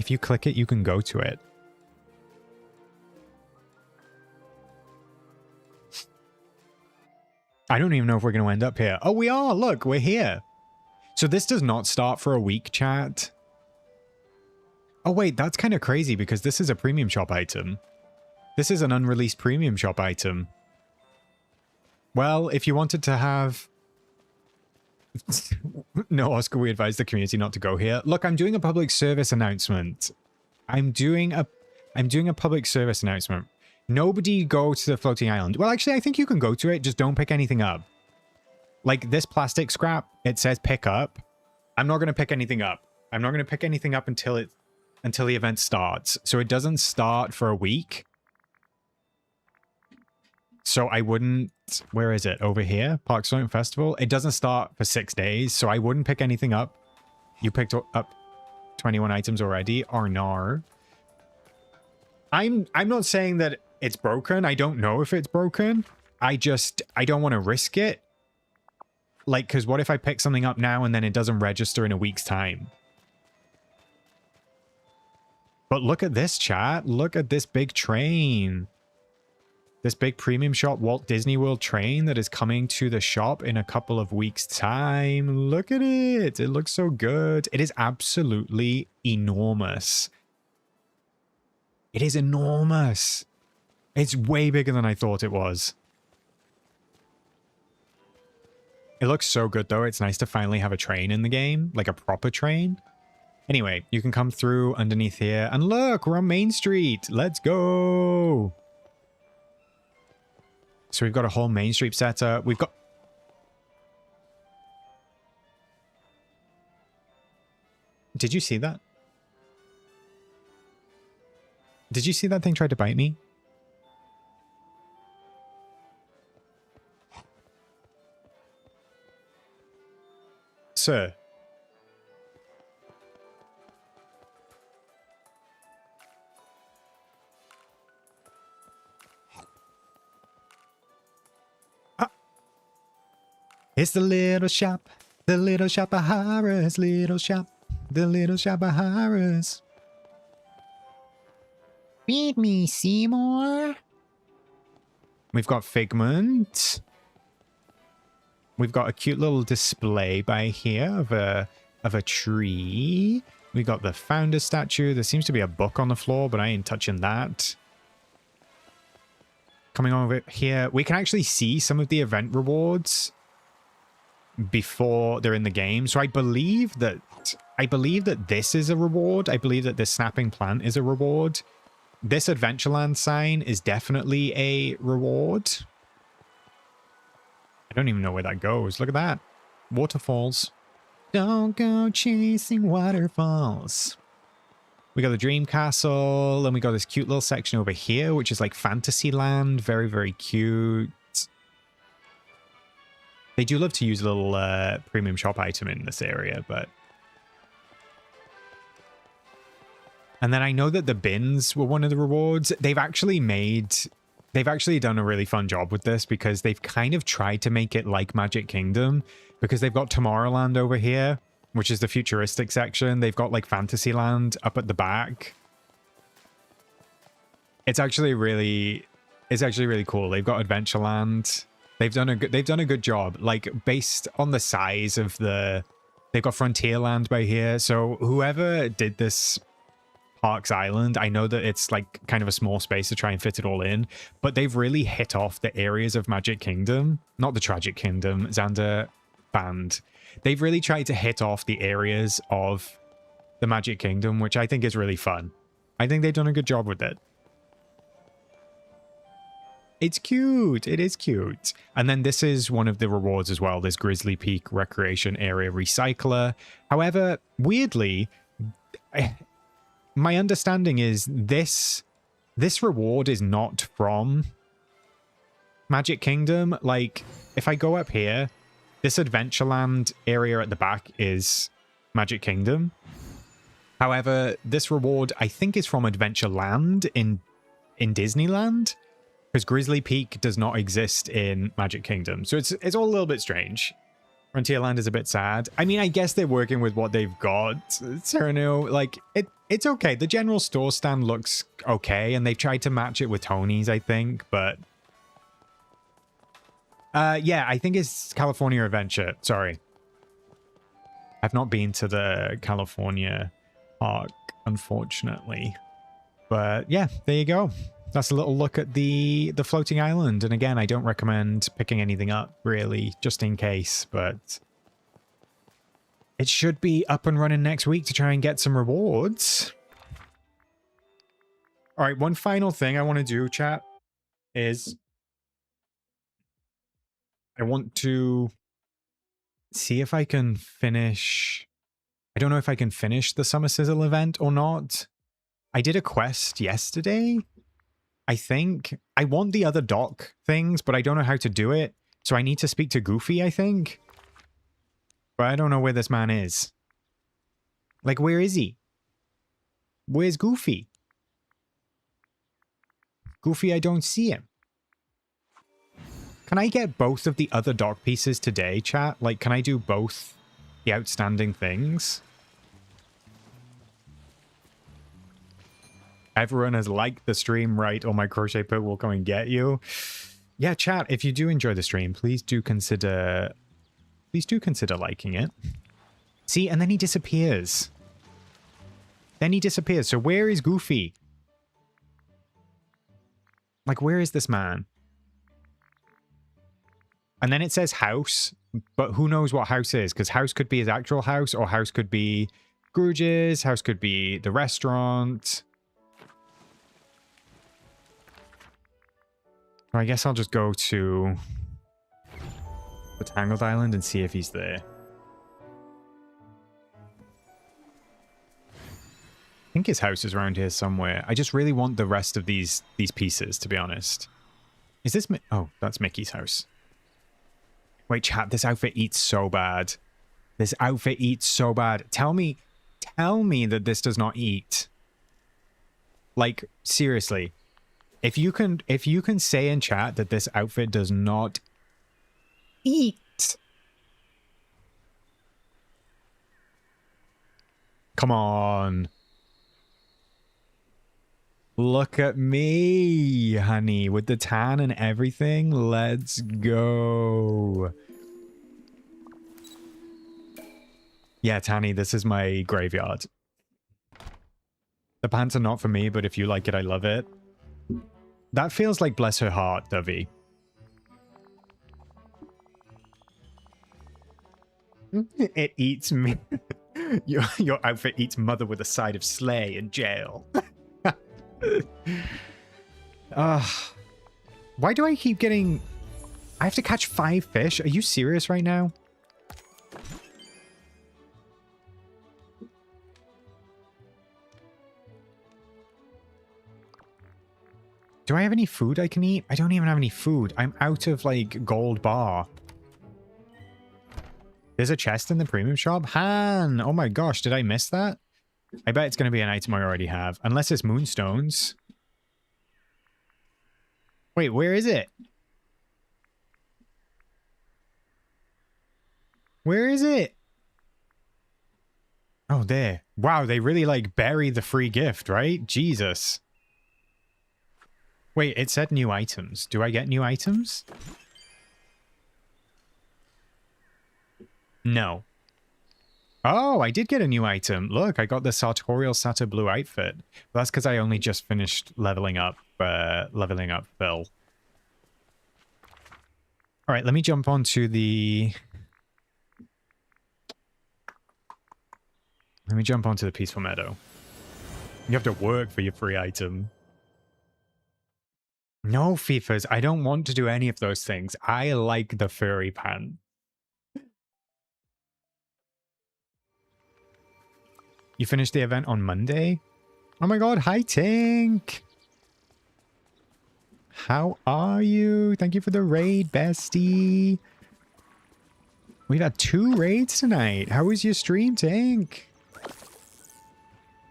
you can go to it. I don't even know if we're going to end up here. Oh, we are. Look, we're here. So this does not start for a week, chat. Oh, wait, that's kind of crazy because this is a premium shop item. This is an unreleased premium shop item. Well, if you wanted to have... No, Oscar, we advise the community not to go here. Look, I'm doing a public service announcement. I'm doing a public service announcement. Nobody go to the floating island. Well, actually, I think you can go to it. Just don't pick anything up. Like this plastic scrap, it says pick up. I'm not going to pick anything up. I'm not going to pick anything up until the event starts. So it doesn't start for a week. So I wouldn't... Where is it? Over here? Park Floating Festival? It doesn't start for 6 days, so I wouldn't pick anything up. You picked up 21 items already. Or nar. I'm not saying that it's broken. I don't know if it's broken. I don't want to risk it. Like, because what if I pick something up now and then it doesn't register in a week's time? But look at this, chat. Look at this big train. This big premium shop Walt Disney World train that is coming to the shop in a couple of weeks' time. Look at it. It looks so good. It is absolutely enormous. It is enormous. It's way bigger than I thought it was. It looks so good, though. It's nice to finally have a train in the game, like a proper train. Anyway, you can come through underneath here. And look, we're on Main Street. Let's go. So we've got a whole Main Street setup. We've got... Did you see that? Did you see that thing try to bite me? Sir. It's the little shop of horrors, little shop, the little shop of horrors. Feed me, Seymour. We've got Figment. We've got a cute little display by here of a tree. We got the founder statue. There seems to be a book on the floor, but I ain't touching that. Coming over here, we can actually see some of the event rewards before they're in the game. So I believe that this is a reward. I believe that this snapping plant is a reward. This Adventureland sign is definitely a reward. I don't even know where that goes. Look at that. Waterfalls. Don't go chasing waterfalls. We got the Dream Castle, and we got this cute little section over here, which is like Fantasyland. Very, very cute. They do love to use a little premium shop item in this area, but... And then I know that the bins were one of the rewards. They've actually done a really fun job with this because they've kind of tried to make it like Magic Kingdom because they've got Tomorrowland over here, which is the futuristic section. They've got like Fantasyland up at the back. It's actually really cool. They've got Adventureland. They've done a good job, like based on the size of they've got Frontierland by here. So whoever did this Parks Island, I know that it's like kind of a small space to try and fit it all in, but they've really hit off the areas of Magic Kingdom, not the Tragic Kingdom, Xander Band. They've really tried to hit off the areas of the Magic Kingdom, which I think is really fun. I think they've done a good job with it. It's cute. It is cute. And then this is one of the rewards as well. This Grizzly Peak Recreation Area Recycler. However, weirdly, my understanding is this reward is not from Magic Kingdom. Like, if I go up here, this Adventureland area at the back is Magic Kingdom. However, this reward, I think, is from Adventureland in Disneyland. Because Grizzly Peak does not exist in Magic Kingdom. So it's all a little bit strange. Frontierland is a bit sad. I mean, I guess they're working with what they've got. Cyrano, like, it's okay. The general store stand looks okay. And they've tried to match it with Tony's, I think. But Yeah, I think it's California Adventure. Sorry. I've not been to the California park, unfortunately. But yeah, there you go. That's a little look at the floating island. And again, I don't recommend picking anything up, really, just in case. But it should be up and running next week to try and get some rewards. All right, one final thing I want to do, chat, is I want to see if I can finish... I don't know if I can finish the Summer Sizzle event or not. I did a quest yesterday, I think. I want the other dock things, but I don't know how to do it. So I need to speak to Goofy, I think. But I don't know where this man is. Like, where is he? Where's Goofy? Goofy, I don't see him. Can I get both of the other dock pieces today, chat? Like, can I do both the outstanding things? Everyone has liked the stream, right? Or my crochet pit will come and get you. Yeah, chat, if you do enjoy the stream, please do consider liking it. See, and then he disappears. So where is Goofy? Like, where is this man? And then it says house, but who knows what house is? Because house could be his actual house, or house could be Scrooge's, house could be the restaurant. I guess I'll just go to the Tangled Island and see if he's there. I think his house is around here somewhere. I just really want the rest of these pieces, to be honest. Is this... Oh, that's Mickey's house. Wait, chat, this outfit eats so bad. This outfit eats so bad. Tell me that this does not eat. Like, seriously. If you can say in chat that this outfit does not eat. Come on. Look at me, honey, with the tan and everything. Let's go. Yeah, Tanny, this is my graveyard. The pants are not for me, but if you like it, I love it. That feels like bless her heart, Dovey. It eats me. Your outfit eats mother with a side of slay in jail. Why do I keep getting... I have to catch 5 fish? Are you serious right now? Do I have any food I can eat? I don't even have any food. I'm out of, like, gold bar. There's a chest in the premium shop? Han! Oh my gosh, did I miss that? I bet it's going to be an item I already have. Unless it's moonstones. Wait, where is it? Where is it? Oh, there. Wow, they really, like, bury the free gift, right? Jesus. Wait, it said new items. Do I get new items? No. Oh, I did get a new item. Look, I got the sartorial satyr blue outfit. But that's because I only just finished leveling up Phil. All right, let me jump onto the... Let me jump onto the Peaceful Meadow. You have to work for your free item. No, FIFAs, I don't want to do any of those things. I like the furry pants. You finished the event on Monday? Oh my god, hi Tink! How are you? Thank you for the raid, bestie. We've had 2 raids tonight. How was your stream, Tink?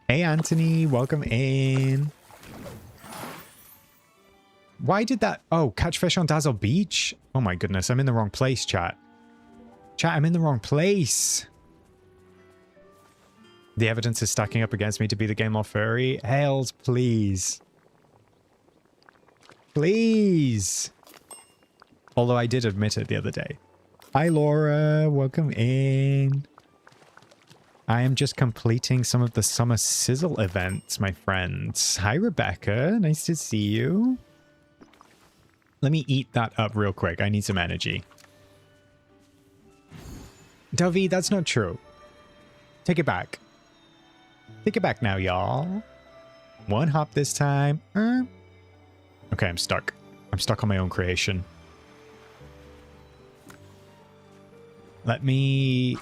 Hey Anthony, welcome in. Why did that... Oh, catch fish on Dazzle Beach? Oh my goodness, I'm in the wrong place, chat. Chat, I'm in the wrong place. The evidence is stacking up against me to be the game law furry. Hails, please. Please. Although I did admit it the other day. Hi, Laura. Welcome in. I am just completing some of the summer sizzle events, my friends. Hi, Rebecca. Nice to see you. Let me eat that up real quick. I need some energy. Dovey, that's not true. Take it back. Take it back now, y'all. One hop this time. Okay, I'm stuck. I'm stuck on my own creation. Let me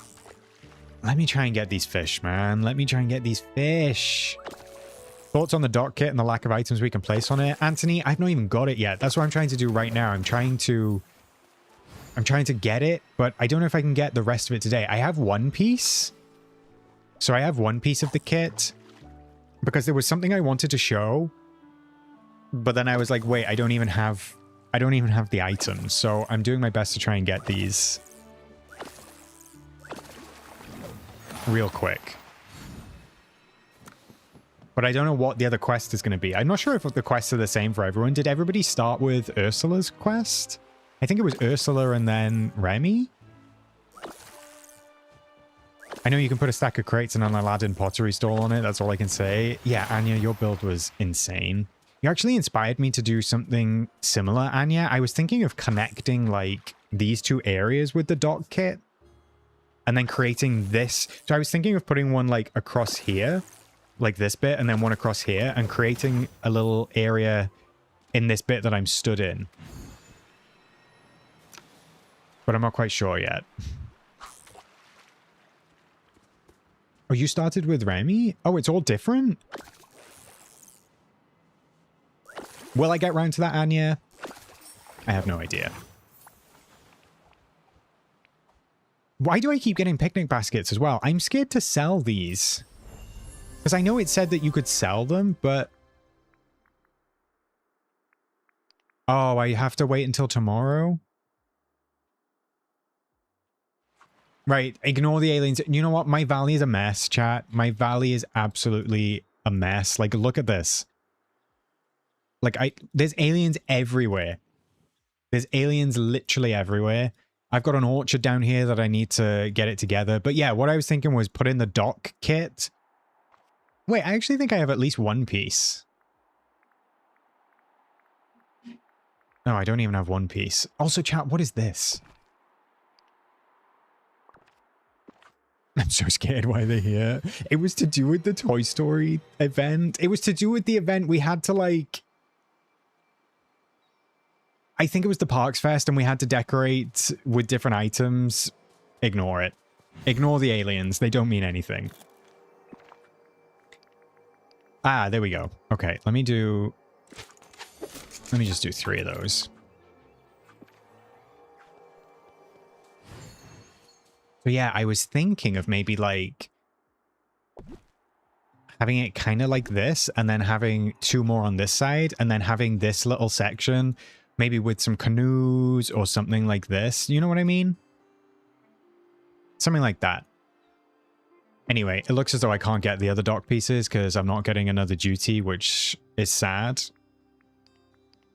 try and get these fish, man. Let me try and get these fish. Thoughts on the dock kit and the lack of items we can place on it? Anthony, I've not even got it yet. That's what I'm trying to do right now. I'm trying to get it, but I don't know if I can get the rest of it today. I have one piece. So I have one piece of the kit because there was something I wanted to show, but then I was like, wait, I don't even have the items. So I'm doing my best to try and get these real quick. But I don't know what the other quest is going to be. I'm not sure if the quests are the same for everyone. Did everybody start with Ursula's quest? I think it was Ursula and then Remy. I know you can put a stack of crates and an Aladdin pottery stall on it. That's all I can say. Yeah, Anya, your build was insane. You actually inspired me to do something similar, Anya. I was thinking of connecting like these two areas with the dock kit and then creating this. So I was thinking of putting one like across here, like this bit, and then one across here, and creating a little area in this bit that I'm stood in. But I'm not quite sure yet. Oh, you started with Remy? Oh, it's all different? Will I get round to that, Anya? I have no idea. Why do I keep getting picnic baskets as well? I'm scared to sell these. Because I know it said that you could sell them, but... Oh, I have to wait until tomorrow? Right, ignore the aliens. You know what? My valley is a mess, chat. My valley is absolutely a mess. Like, look at this. Like, there's aliens everywhere. There's aliens literally everywhere. I've got an orchard down here that I need to get it together. But yeah, what I was thinking was put in the dock kit. Wait, I actually think I have at least one piece. No, I don't even have one piece. Also, chat, what is this? I'm so scared why they're here. It was to do with the Toy Story event. It was to do with the event we had to like... I think it was the Parks Fest and we had to decorate with different items. Ignore it. Ignore the aliens. They don't mean anything. Ah, there we go. Okay, let me just do 3 of those. So yeah, I was thinking of maybe like having it kind of like this and then having 2 more on this side and then having this little section maybe with some canoes or something like this. You know what I mean? Something like that. Anyway, it looks as though I can't get the other dock pieces because I'm not getting another duty, which is sad.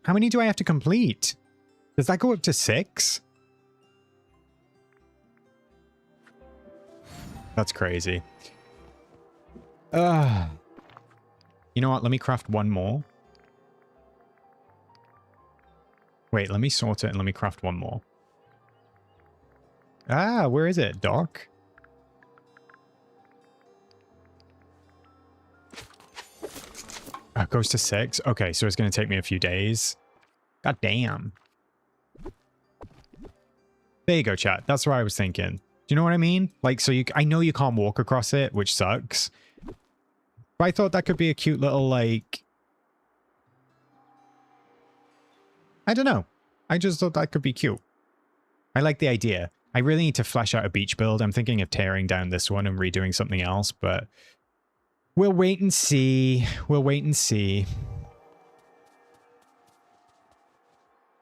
How many do I have to complete? Does that go up to 6? That's crazy. You know what? Let me craft 1 more. Wait, let me sort it and let me craft 1 more. Ah, where is it? Dock? It goes to 6? Okay, so it's going to take me a few days. God damn. There you go, chat. That's what I was thinking. Do you know what I mean? Like, so I know you can't walk across it, which sucks. But I thought that could be a cute little, like... I don't know. I just thought that could be cute. I like the idea. I really need to flesh out a beach build. I'm thinking of tearing down this one and redoing something else, but... We'll wait and see. We'll wait and see.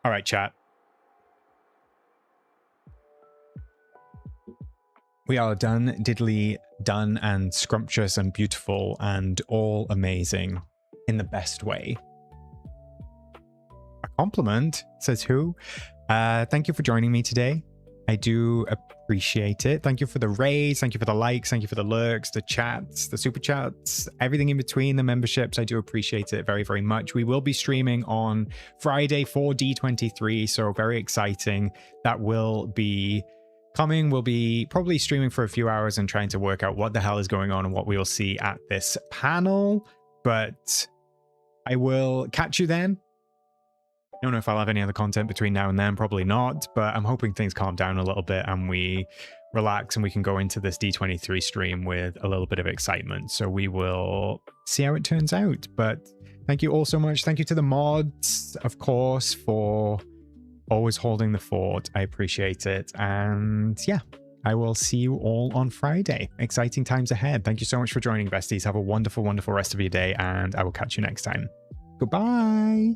All right, chat. We are done, diddly, done, and scrumptious and beautiful and all amazing in the best way. A compliment, says who? Thank you for joining me today. I do appreciate it. Thank you for the raids. Thank you for the likes. Thank you for the lurks, the chats, the super chats, everything in between, the memberships. I do appreciate it very, very much. We will be streaming on Friday for D23, so very exciting. That will be coming. We'll be probably streaming for a few hours and trying to work out what the hell is going on and what we will see at this panel. But I will catch you then. I don't know if I'll have any other content between now and then, probably not, but I'm hoping things calm down a little bit and we relax and we can go into this D23 stream with a little bit of excitement. So we will see how it turns out. But thank you all so much. Thank you to the mods, of course, for always holding the fort. I appreciate it. And yeah, I will see you all on Friday. Exciting times ahead. Thank you so much for joining, besties. Have a wonderful, wonderful rest of your day, and I will catch you next time. Goodbye.